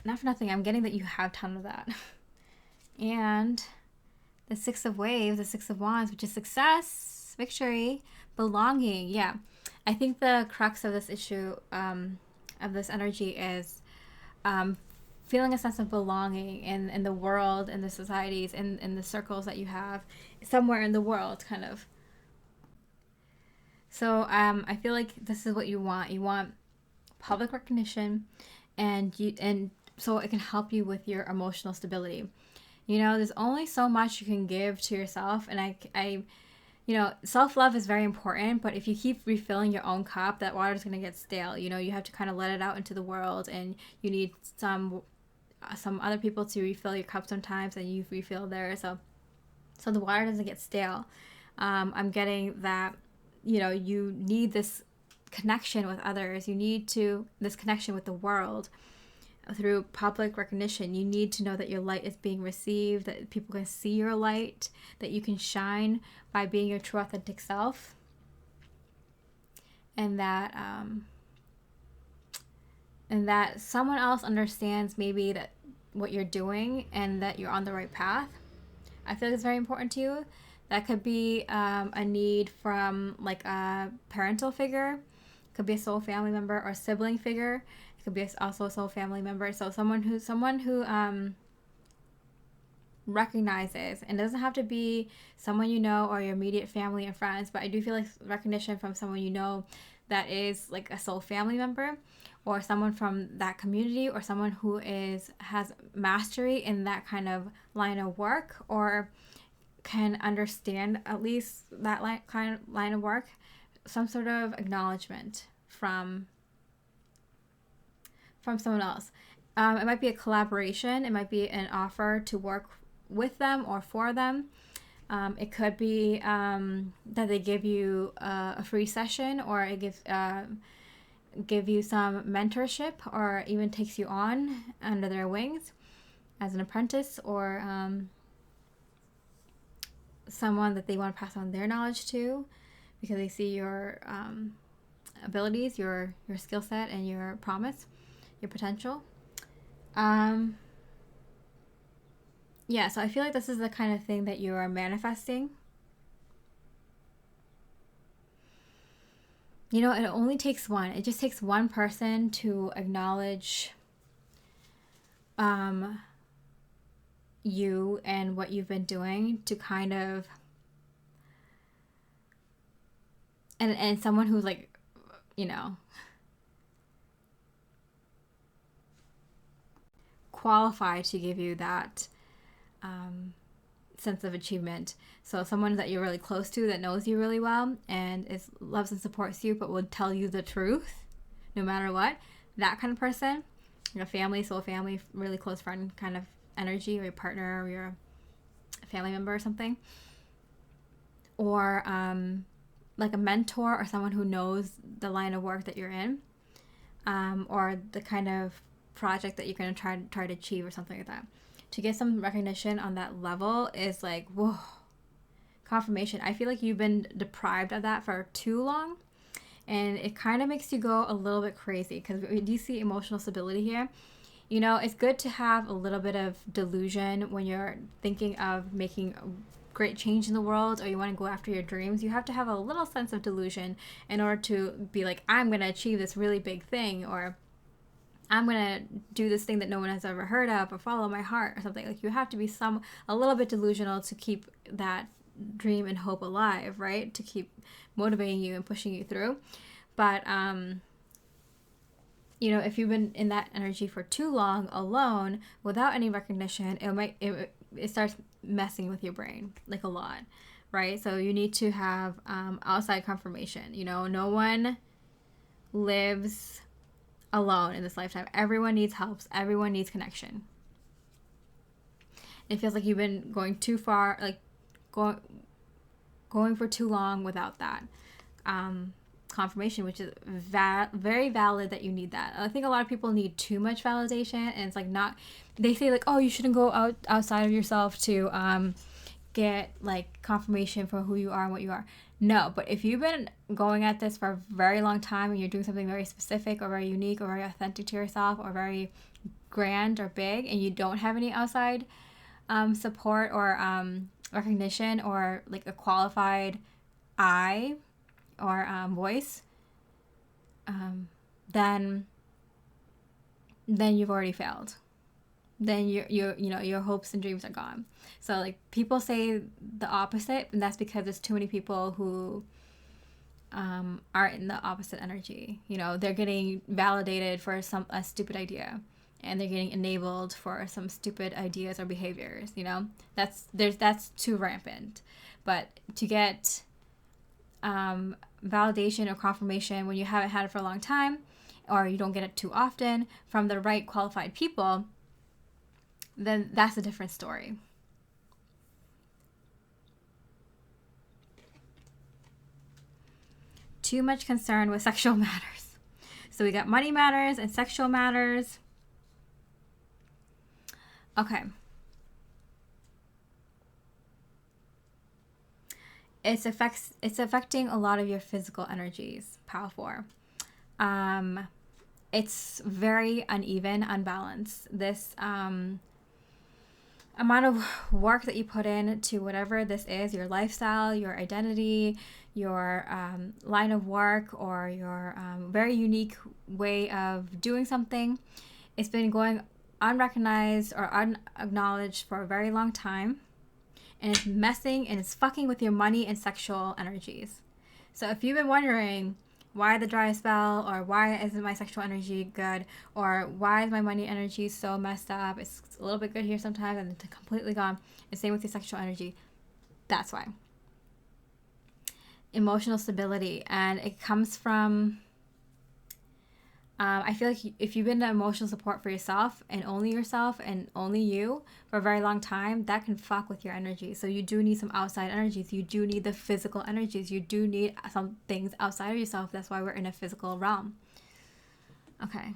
Not for nothing, I'm getting that you have a ton of that. And the 6 of Waves, the 6 of Wands, which is success, victory, belonging. Yeah, I think the crux of this issue, of this energy, is feeling a sense of belonging in the world, in the societies, in the circles that you have somewhere in the world, kind of. So I feel like this is what you want. You want public recognition, and so it can help you with your emotional stability. You know, there's only so much you can give to yourself, and I you know, self-love is very important, but if you keep refilling your own cup, that water is going to get stale. You know, you have to kind of let it out into the world, and you need some other people to refill your cup sometimes, and you refill theirs, so the water doesn't get stale. I'm getting that, you know, you need this connection with others. You need this connection with the world through public recognition. You need to know that your light is being received, that people can see your light, that you can shine by being your true authentic self, and that someone else understands maybe that what you're doing and that you're on the right path. I feel like it's very important to you. That could be a need from, like, a parental figure. It could be a soul family member or a sibling figure. It could be also a soul family member. So someone who recognizes, and it doesn't have to be someone you know or your immediate family and friends, but I do feel like recognition from someone you know that is like a soul family member, or someone from that community, or someone who has mastery in that kind of line of work, or can understand at least that line of work. Some sort of acknowledgement from someone else. It might be a collaboration. It might be an offer to work with them or for them. It could be that they give you a free session, or it give you some mentorship, or even takes you on under their wings as an apprentice, or someone that they want to pass on their knowledge to, because they see your abilities, your skill set, and your promise, your potential. So I feel like this is the kind of thing that you are manifesting. You know, it only takes one. It just takes one person to acknowledge you and what you've been doing, to kind of, and someone who's, like, you know, qualified to give you that sense of achievement. So someone that you're really close to, that knows you really well and loves and supports you, but will tell you the truth no matter what. That kind of person, like a family, soul family, really close friend kind of energy, or your partner, or your family member or something. Or like a mentor, or someone who knows the line of work that you're in, or the kind of project that you're going to try to achieve, or something like that. To get some recognition on that level is like, whoa, confirmation. I feel like you've been deprived of that for too long, and it kind of makes you go a little bit crazy, because we do see emotional stability here. You know, it's good to have a little bit of delusion when you're thinking of making a great change in the world, or you want to go after your dreams. You have to have a little sense of delusion in order to be like, I'm going to achieve this really big thing, or I'm going to do this thing that no one has ever heard of, or follow my heart, or something. Like, you have to be a little bit delusional to keep that dream and hope alive, right? To keep motivating you and pushing you through. But, you know, if you've been in that energy for too long alone without any recognition, it starts messing with your brain, like, a lot, right? So you need to have outside confirmation. You know, no one lives alone in this lifetime. Everyone needs help. Everyone needs connection. It feels like you've been going too far, like going for too long without that confirmation, which is very valid that you need that. I think a lot of people need too much validation, and it's like, not, they say like, oh, you shouldn't go outside of yourself to get like confirmation for who you are and what you are. No, but if you've been going at this for a very long time, and you're doing something very specific or very unique or very authentic to yourself, or very grand or big, and you don't have any outside support or recognition, or like a qualified eye or voice, then you've already failed. Then your hopes and dreams are gone. So like, people say the opposite, and that's because there's too many people who are in the opposite energy. You know, they're getting validated for a stupid idea, and they're getting enabled for some stupid ideas or behaviors. You know, that's too rampant. But to get validation or confirmation when you haven't had it for a long time, or you don't get it too often from the right qualified people, then that's a different story. Too much concern with sexual matters. So we got money matters and sexual matters. Okay. It's affecting a lot of your physical energies, Pile 4. It's very uneven, unbalanced. This amount of work that you put in to whatever this is, your lifestyle, your identity, your line of work, or your very unique way of doing something, it's been going unrecognized or unacknowledged for a very long time. And it's messing and it's fucking with your money and sexual energies. So if you've been wondering why the dry spell, or why isn't my sexual energy good, or why is my money energy so messed up, it's a little bit good here sometimes and it's completely gone, and same with your sexual energy, that's why. Emotional stability, and it comes from I feel like if you've been the emotional support for yourself and only you for a very long time, that can fuck with your energy. So you do need some outside energies. You do need the physical energies. You do need some things outside of yourself. That's why we're in a physical realm. Okay.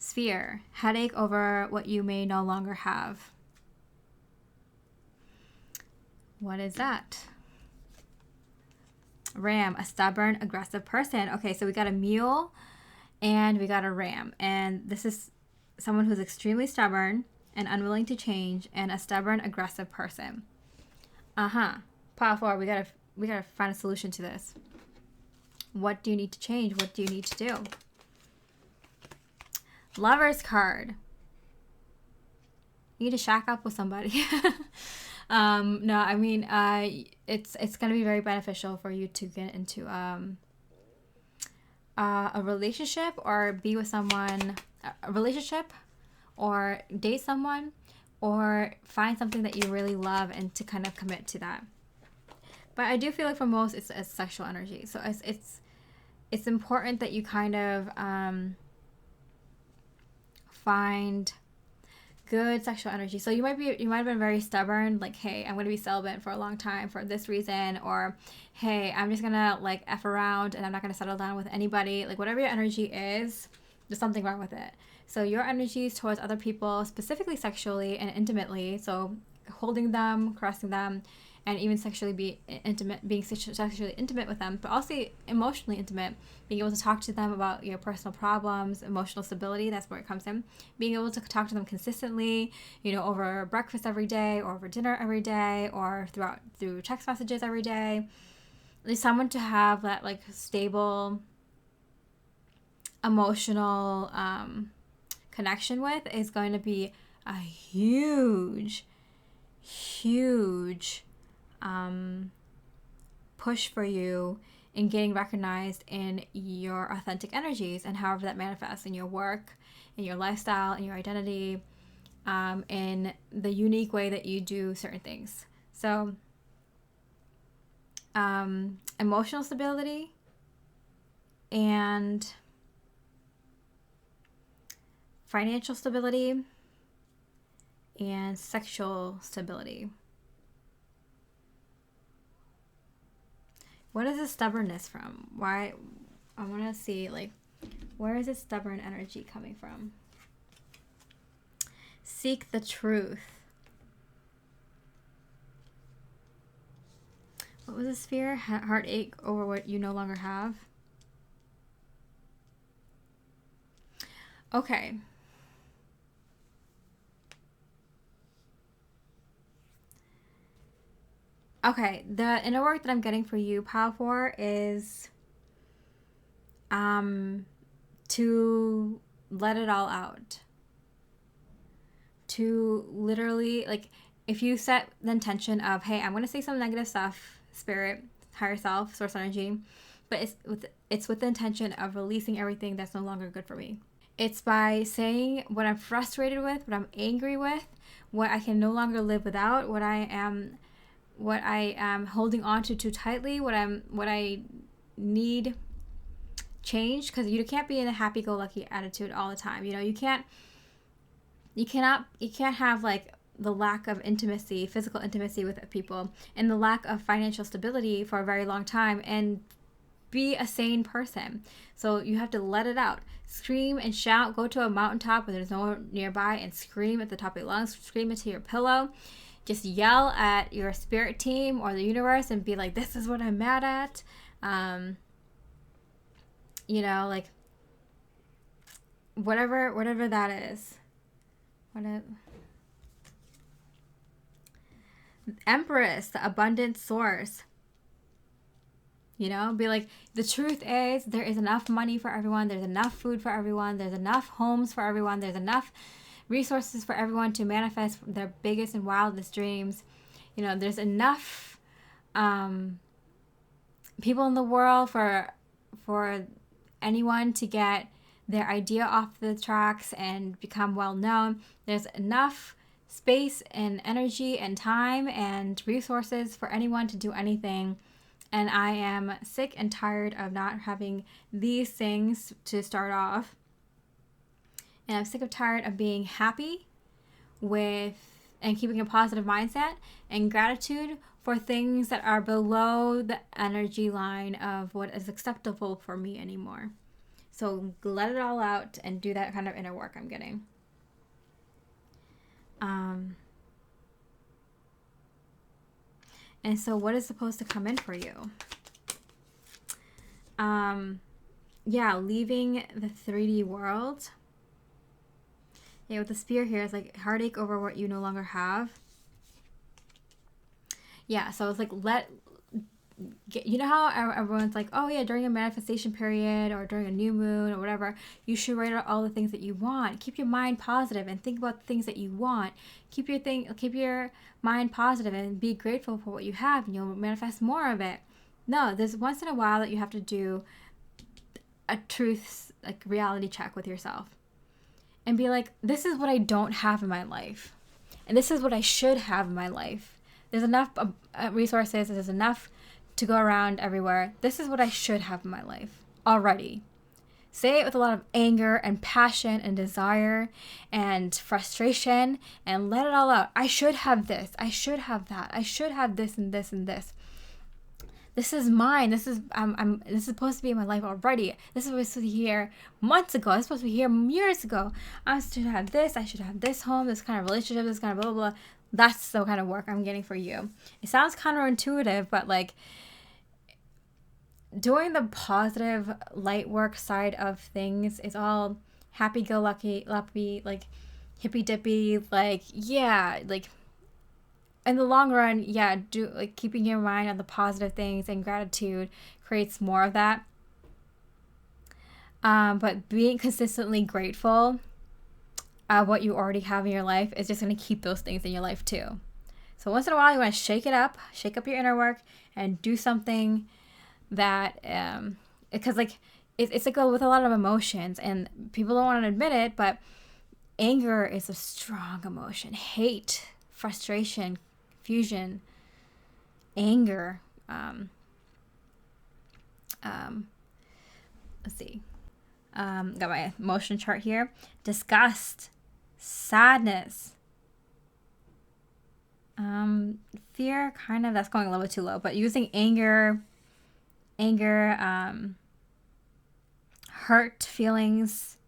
Sphere, headache over what you may no longer have. What is that? Ram, a stubborn, aggressive person. Okay, so we got a mule and we got a ram. And this is someone who's extremely stubborn and unwilling to change, and a stubborn, aggressive person. Pile 4, we gotta find a solution to this. What do you need to change? What do you need to do? Lover's card. You need to shack up with somebody. No, I mean, it's going to be very beneficial for you to get into a a relationship or be with someone, a relationship or date someone or find something that you really love and to kind of commit to that. But I do feel like for most it's sexual energy. So it's important that you kind of find good sexual energy. So you might have been very stubborn, like, hey, I'm gonna be celibate for a long time for this reason, or hey, I'm just gonna like F around and I'm not gonna settle down with anybody. Like whatever your energy is, there's something wrong with it. So your energies towards other people, specifically sexually and intimately, so holding them, caressing them, and even sexually being sexually intimate with them, but also emotionally intimate, being able to talk to them about your personal problems, emotional stability, that's where it comes in. Being able to talk to them consistently, over breakfast every day, or over dinner every day, or through text messages every day. There's someone to have that like stable emotional connection with is going to be a huge push for you in getting recognized in your authentic energies, and however that manifests in your work, in your lifestyle, in your identity, in the unique way that you do certain things. So emotional stability and financial stability and sexual stability. What is this stubbornness from? Why? I want to see, like, where is this stubborn energy coming from? Seek the truth. What was this fear? Heartache over what you no longer have. Okay. Okay, the inner work that I'm getting for you, Pile 4, is to let it all out. To literally, like, if you set the intention of, hey, I'm going to say some negative stuff, spirit, higher self, source energy, but it's with the intention of releasing everything that's no longer good for me. It's by saying what I'm frustrated with, what I'm angry with, what I can no longer live without, what I am holding on to too tightly, what I need changed, because you can't be in a happy-go-lucky attitude all the time. You can't have like the lack of intimacy, physical intimacy with people, and the lack of financial stability for a very long time and be a sane person. So you have to let it out. Scream and shout. Go to a mountaintop where there's no one nearby and scream at the top of your lungs. Scream into your pillow. Just yell at your spirit team or the universe and be like, this is what I'm mad at. Like whatever that is. Empress, the abundant source. Be like, the truth is there is enough money for everyone. There's enough food for everyone. There's enough homes for everyone. There's enough resources for everyone to manifest their biggest and wildest dreams. There's enough people in the world for anyone to get their idea off the tracks and become well known. There's enough space and energy and time and resources for anyone to do anything. And I am sick and tired of not having these things to start off. And I'm sick and tired of being happy with and keeping a positive mindset and gratitude for things that are below the energy line of what is acceptable for me anymore. So let it all out and do that kind of inner work I'm getting. And so what is supposed to come in for you? Leaving the 3D world. Yeah, with the spear here, it's like heartache over what you no longer have. Yeah, so it's like you know how everyone's like, oh yeah, during a manifestation period or during a new moon or whatever, you should write out all the things that you want. Keep your mind positive and think about the things that you want. Keep your mind positive and be grateful for what you have, and you'll manifest more of it. No, there's once in a while that you have to do a truth, like reality check with yourself and be like, this is what I don't have in my life. And this is what I should have in my life. There's enough resources. There's enough to go around everywhere. This is what I should have in my life already. Say it with a lot of anger and passion and desire and frustration, and let it all out. I should have this. I should have that. I should have this and this and this. This is mine. This is this is supposed to be in my life already. This is supposed to be here months ago. This is supposed to be here years ago. I should have this. I should have this home, this kind of relationship, this kind of blah, blah, blah. That's the kind of work I'm getting for you. It sounds counterintuitive, but like doing the positive light work side of things is all happy-go-lucky, like hippy-dippy, like, yeah, like in the long run, yeah, do like keeping your mind on the positive things and gratitude creates more of that. But being consistently grateful of what you already have in your life is just going to keep those things in your life too. So once in a while, you want to shake up your inner work and do something that, because like it's like with a lot of emotions, and people don't want to admit it, but anger is a strong emotion. Hate, frustration, confusion, anger. Let's see. Got my emotion chart here. Disgust, sadness, fear. Kind of, that's going a little bit too low. But using anger, hurt feelings,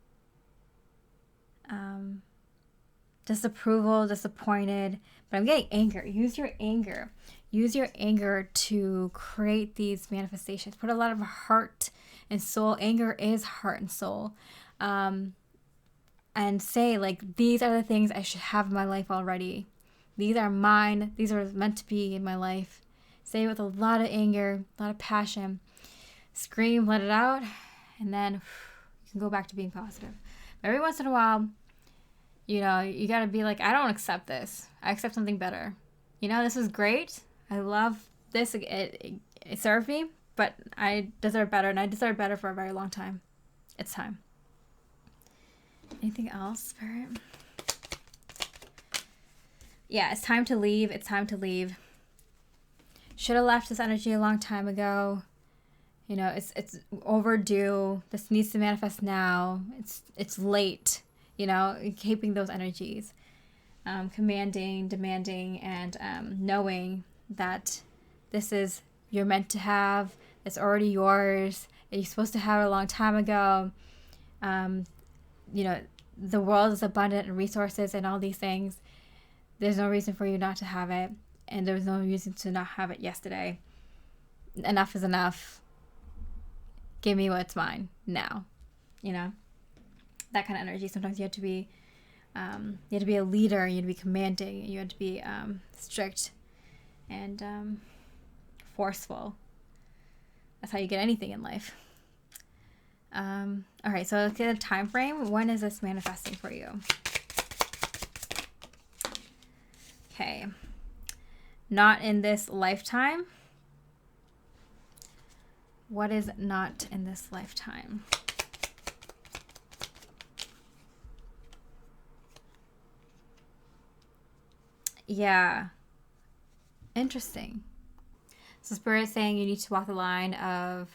disapproval, disappointed. But I'm getting anger. Use your anger. Use your anger to create these manifestations. Put a lot of heart and soul. Anger is heart and soul. And say, like, these are the things I should have in my life already. These are mine. These are meant to be in my life. Say it with a lot of anger, a lot of passion. Scream, let it out, and then you can go back to being positive. But every once in a while, you know, you got to be like, I don't accept this. I accept something better. You know, this is great. I love this. It served me, but I deserve better, and I deserve better for a very long time. It's time. Anything else, Spirit? Yeah, it's time to leave. It's time to leave. Should have left this energy a long time ago. You know, it's overdue. This needs to manifest now. It's late. You know, keeping those energies, commanding, demanding, and knowing that this is you're meant to have. It's already yours. You're supposed to have it a long time ago. You know, the world is abundant in resources and all these things. There's no reason for you not to have it, and there's no reason to not have it yesterday. Enough is enough. Give me what's mine now. You know, that kind of energy. Sometimes you have to be a leader. You have to be commanding. You have to be strict and forceful. That's how you get anything in life. All right, so let's get a time frame. When is this manifesting for you? Okay. Not in this lifetime. What is not in this lifetime? Yeah. Interesting. So Spirit's saying you need to walk the line of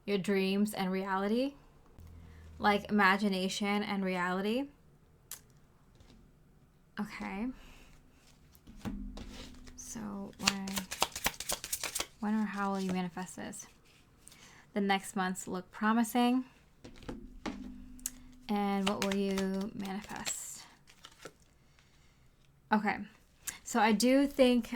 your dreams and reality, like imagination and reality. Okay. So when or how will you manifest this? The next months look promising. And what will you manifest? Okay. So I do think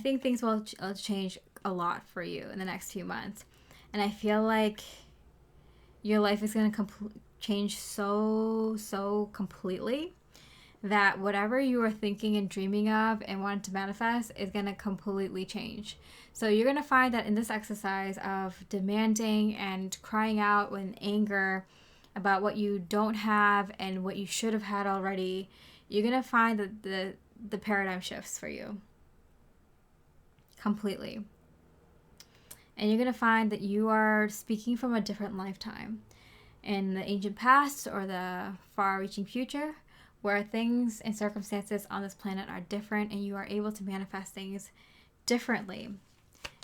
things will change a lot for you in the next few months. And I feel like your life is going to change so completely that whatever you were thinking and dreaming of and wanted to manifest is going to completely change. So you're going to find that in this exercise of demanding and crying out with anger about what you don't have and what you should have had already, you're going to find that the paradigm shifts for you completely. And you're going to find that you are speaking from a different lifetime, in the ancient past or the far-reaching future, where things and circumstances on this planet are different and you are able to manifest things differently.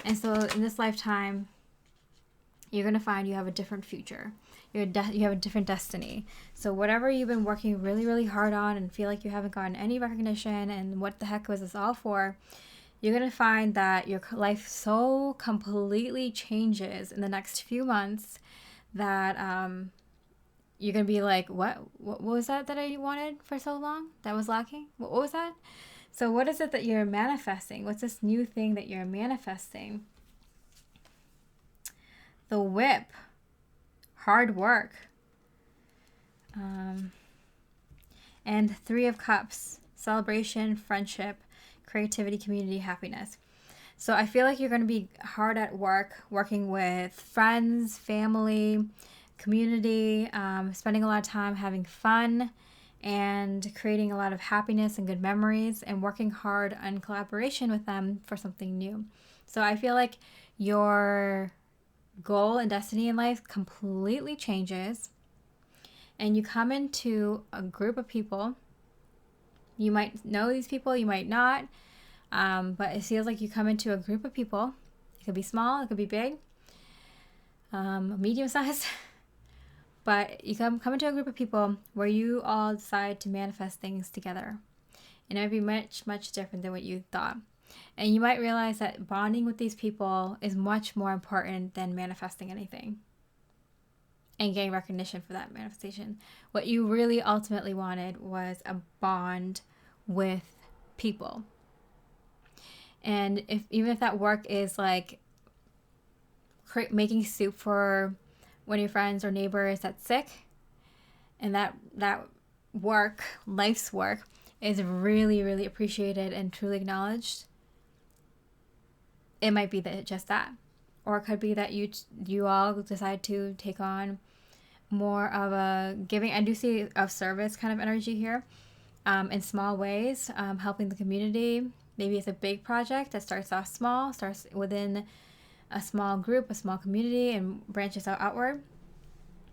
And so in this lifetime, you're going to find you have a different future. You have a different destiny. So whatever you've been working really, really hard on and feel like you haven't gotten any recognition and what the heck was this all for, you're going to find that your life so completely changes in the next few months that you're going to be like, what was that I wanted for so long that was lacking? What was that? So what is it that you're manifesting? What's this new thing that you're manifesting? The Whip, hard work. And Three of Cups, celebration, friendship, creativity, community, happiness. So I feel like you're going to be hard at work, working with friends, family, community, spending a lot of time having fun and creating a lot of happiness and good memories, and working hard on collaboration with them for something new. So I feel like your goal and destiny in life completely changes, and you come into a group of people. You might know these people, you might not, but it feels like you come into a group of people. It could be small, it could be big, medium size, but you come into a group of people where you all decide to manifest things together, and it might be much, much different than what you thought. And you might realize that bonding with these people is much more important than manifesting anything and getting recognition for that manifestation. What you really ultimately wanted was a bond with people. And even if that work is like making soup for one of your friends or neighbors that's sick, and that work, life's work, is really, really appreciated and truly acknowledged, it might be just that. Or it could be that you all decide to take on more of a giving, I do see of service kind of energy here, in small ways, helping the community. Maybe it's a big project that starts off small, starts within a small group, a small community, and branches outward.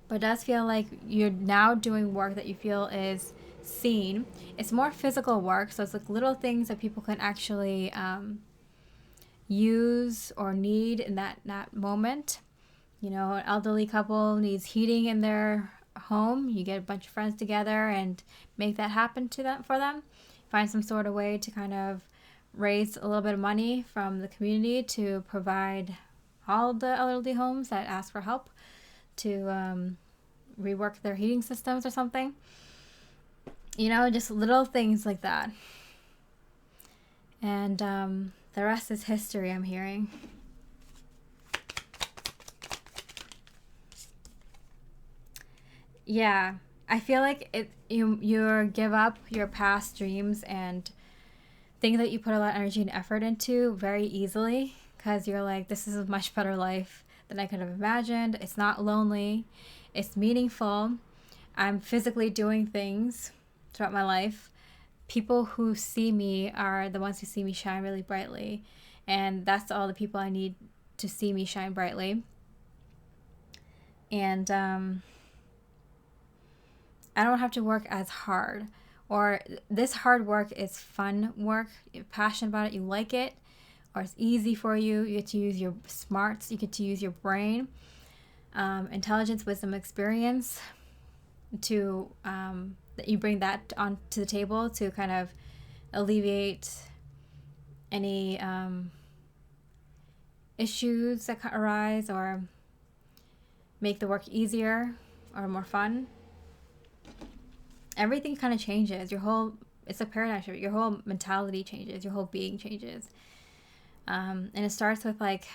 But it does feel like you're now doing work that you feel is seen. It's more physical work, so it's like little things that people can actually use or need in that moment. You know, an elderly couple needs heating in their home. You get a bunch of friends together and make that happen for them. Find some sort of way to kind of raise a little bit of money from the community to provide all the elderly homes that ask for help to rework their heating systems or something. You know, just little things like that. And the rest is history, I'm hearing. Yeah, I feel like you give up your past dreams and things that you put a lot of energy and effort into very easily, because you're like, this is a much better life than I could have imagined. It's not lonely. It's meaningful. I'm physically doing things throughout my life. People who see me are the ones who see me shine really brightly. And that's all the people I need to see me shine brightly. And I don't have to work as hard. Or this hard work is fun work. You're passionate about it. You like it. Or it's easy for you. You get to use your smarts. You get to use your brain. Intelligence, wisdom, experience. To that you bring that onto the table to kind of alleviate any issues that arise, or make the work easier or more fun. Everything kind of changes. It's a paradigm shift. Your whole mentality changes. Your whole being changes. And it starts with like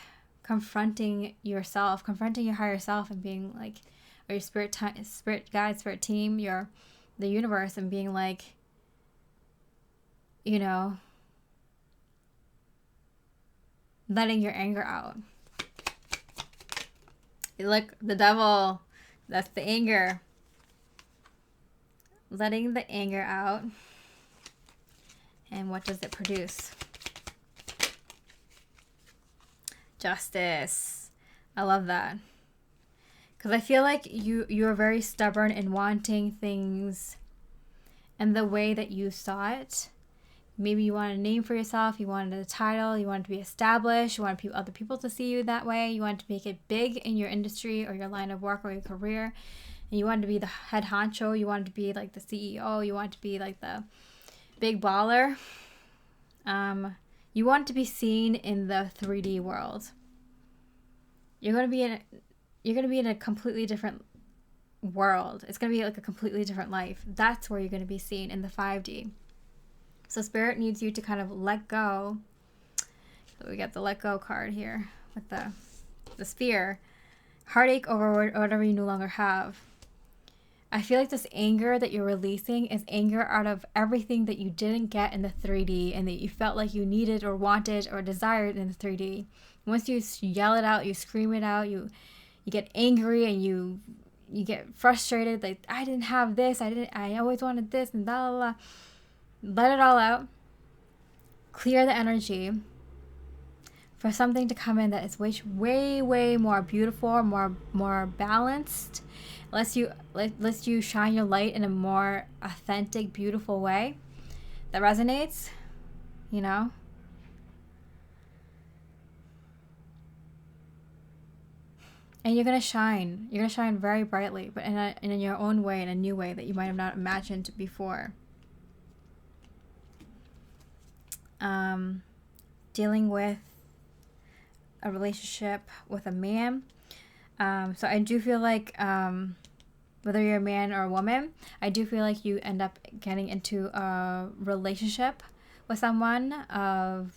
confronting yourself, confronting your higher self, and being like, or your spirit guide, spirit team, the universe, and being like, you know, letting your anger out. Look, the devil, that's the anger. Letting the anger out. And what does it produce? Justice. I love that. Because I feel like you're very stubborn in wanting things and the way that you saw it. Maybe you want a name for yourself, you wanted a title, you wanted to be established, you wanted other people to see you that way, you wanted to make it big in your industry or your line of work or your career, and you wanted to be the head honcho, you wanted to be like the CEO, you wanted to be like the big baller. You want to be seen in the 3D world. You're going to be in a completely different world. It's going to be like a completely different life. That's where you're going to be seen, in the 5D. So Spirit needs you to kind of let go. So we got the let go card here with the sphere. Heartache over whatever you no longer have. I feel like this anger that you're releasing is anger out of everything that you didn't get in the 3D and that you felt like you needed or wanted or desired in the 3D. Once you yell it out, you scream it out, you get angry and you get frustrated, like, I didn't have this, I always wanted this, and blah, blah, blah. Let it all out. Clear the energy for something to come in that is way, way more beautiful, more balanced. Lets you shine your light in a more authentic, beautiful way that resonates, you know. And you're gonna shine. You're gonna shine very brightly, but in your own way, in a new way that you might have not imagined before. Dealing with a relationship with a man. So I do feel like, whether you're a man or a woman, I do feel like you end up getting into a relationship with someone of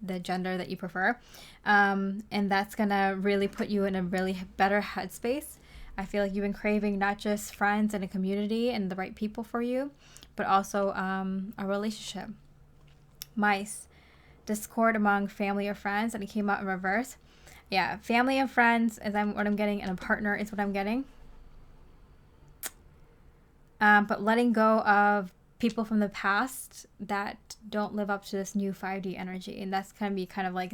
the gender that you prefer. And that's gonna really put you in a really better headspace. I feel like you've been craving not just friends and a community and the right people for you, but also a relationship. Mice. Discord among family or friends, and it came out in reverse. Yeah, family and friends is what I'm getting, and a partner is what I'm getting. But letting go of people from the past that don't live up to this new 5D energy. And that's going to be kind of like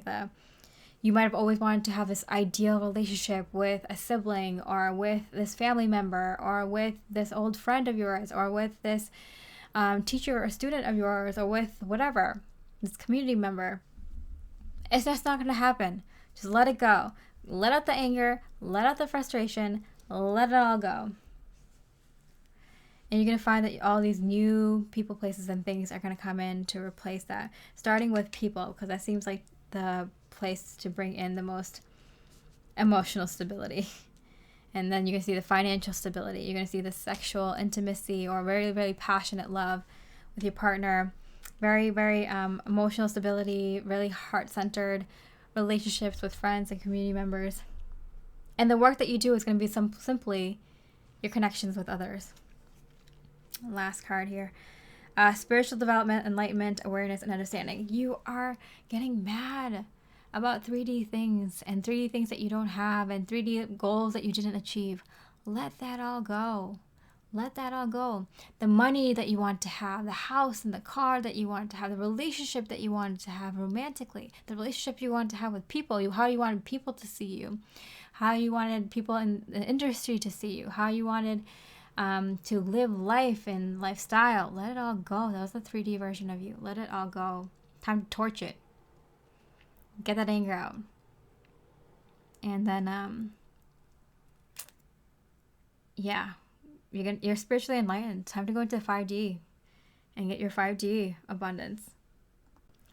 you might have always wanted to have this ideal relationship with a sibling or with this family member or with this old friend of yours or with this teacher or student of yours or with whatever, this community member. It's just not going to happen. Just let it go. Let out the anger, let out the frustration, let it all go. And you're going to find that all these new people, places, and things are going to come in to replace that. Starting with people, because that seems like the place to bring in the most emotional stability. And then you're going to see the financial stability. You're going to see the sexual intimacy or very, very passionate love with your partner. Very, very emotional stability, really heart-centered relationships with friends and community members. And the work that you do is going to be simply your connections with others. Last card here. Spiritual development, enlightenment, awareness, and understanding. You are getting mad about 3D things and 3D things that you don't have and 3D goals that you didn't achieve. Let that all go. Let that all go. The money that you want to have, the house and the car that you want to have, the relationship that you wanted to have romantically, the relationship you want to have with people, how you wanted people to see you, how you wanted people in the industry to see you, how you wanted to live life and lifestyle. Let it all go. That was the 3D version of you. Let it all go. Time to torch it. Get that anger out. And then, yeah. You're spiritually enlightened. Time to go into 5D and get your 5D abundance.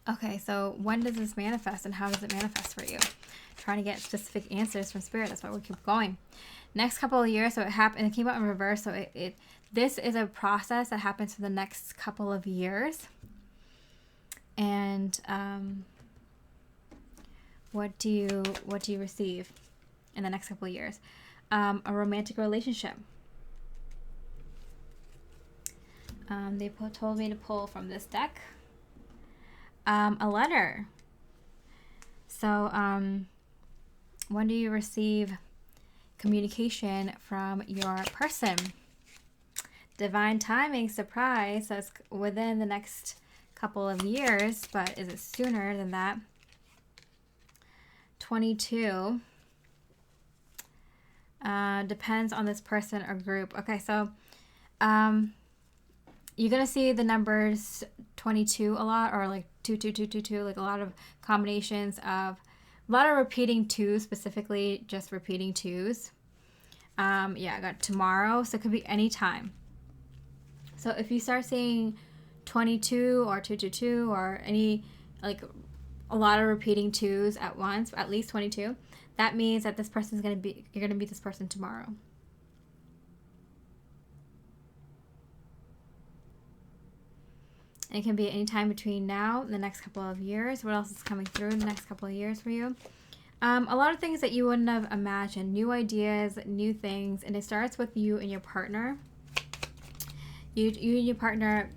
Okay, so when does this manifest and how does it manifest for you? Trying to get specific answers from Spirit. That's why we keep going. Next couple of years, so it came out in reverse. So this is a process that happens for the next couple of years. And what do you receive in the next couple of years? A romantic relationship. They told me to pull from this deck a letter. So when do you receive communication from your person? Divine timing, surprise. So it's within the next couple of years, but is it sooner than that? 22 depends on this person or group. Okay, so you're going to see the numbers 22 a lot, or like 22222, like a lot of combinations of a lot of repeating twos, specifically just repeating twos. Yeah, I got tomorrow, so it could be any time. So if you start seeing 22 or 222 or any, like a lot of repeating twos at once, at least 22, that means that this person's going to be, you're going to meet this person tomorrow. And it can be any time between now and the next couple of years. What else is coming through in the next couple of years for you? A lot of things that you wouldn't have imagined, new ideas, new things, and it starts with you and your partner. You and your partner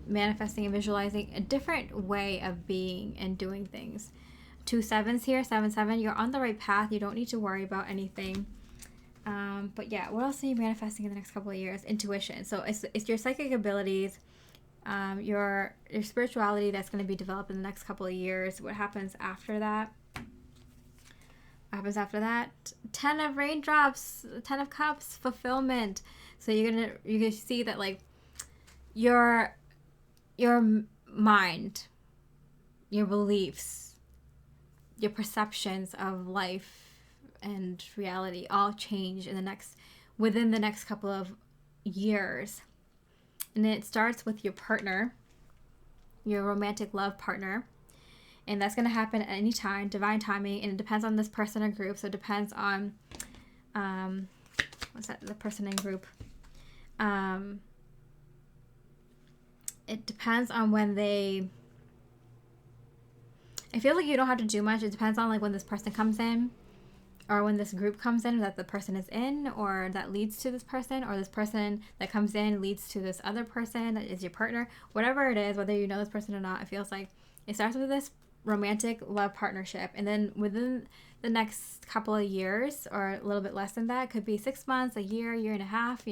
manifesting and visualizing a different way of being and doing things. 2 sevens here, 7-7. You're on the right path. You don't need to worry about anything. But yeah, what else are you manifesting in the next couple of years? Intuition. So it's your psychic abilities, your spirituality that's going to be developed in the next couple of years. What happens after that? What happens after that? 10 of raindrops, 10 of cups, fulfillment. So you're gonna see that, like, your mind, your beliefs, your perceptions of life and reality all change within the next couple of years. And it starts with your partner, your romantic love partner. And that's going to happen at any time, divine timing, and it depends on this person or group. So it depends on, the person and group. It depends on when I feel like you don't have to do much. It depends on, like, when this person comes in, or when this group comes in that the person is in, or that leads to this person, or this person that comes in leads to this other person that is your partner. Whatever it is, whether you know this person or not, it feels like it starts with this romantic love partnership, and then within the next couple of years, or a little bit less than that, could be 6 months, a year and a half,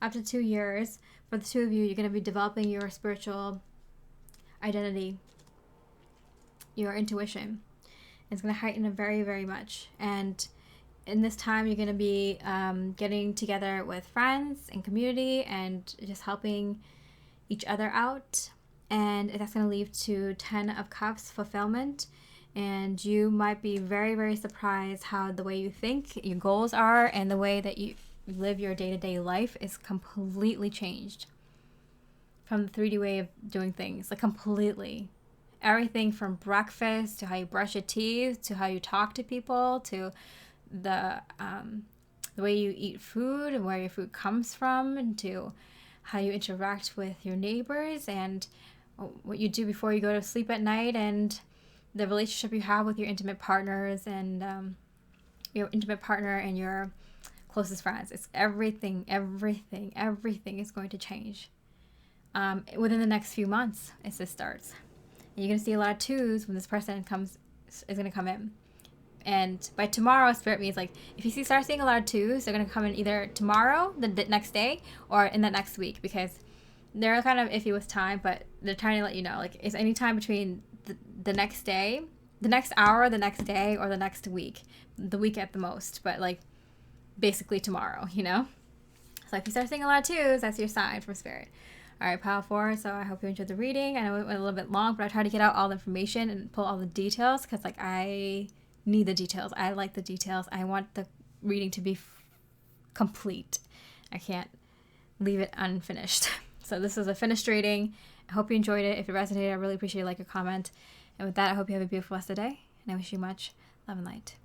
up to 2 years, for the two of you, you're going to be developing your spiritual identity, your intuition. It's going to heighten it very, very much. And in this time, you're going to be getting together with friends and community and just helping each other out. And that's going to lead to 10 of cups, fulfillment. And you might be very, very surprised how the way you think, your goals are, and the way that you live your day-to-day life is completely changed from the 3D way of doing things. Like, completely. Everything from breakfast to how you brush your teeth to how you talk to people to the way you eat food and where your food comes from, and to how you interact with your neighbors, and what you do before you go to sleep at night, and the relationship you have with your intimate partners, and your intimate partner and your closest friends. It's everything is going to change within the next few months as this starts. And you're going to see a lot of twos when this person is going to come in. And by tomorrow, Spirit means, like, if you start seeing a lot of twos, they're going to come in either tomorrow, the next day, or in the next week, because they're kind of iffy with time, but they're trying to let you know, like, it's any time between the next day, the next hour, the next day, or the next week. The week at the most, but, like, basically tomorrow, So if you start seeing a lot of twos, that's your sign from Spirit. All right, Pile 4, so I hope you enjoyed the reading. I know it went a little bit long, but I tried to get out all the information and pull all the details, because, like, I need the details. I like the details. I want the reading to be complete. I can't leave it unfinished. So this is a finished reading. I hope you enjoyed it. If it resonated, I really appreciate a like or comment. And with that, I hope you have a beautiful rest of the day. And I wish you much love and light.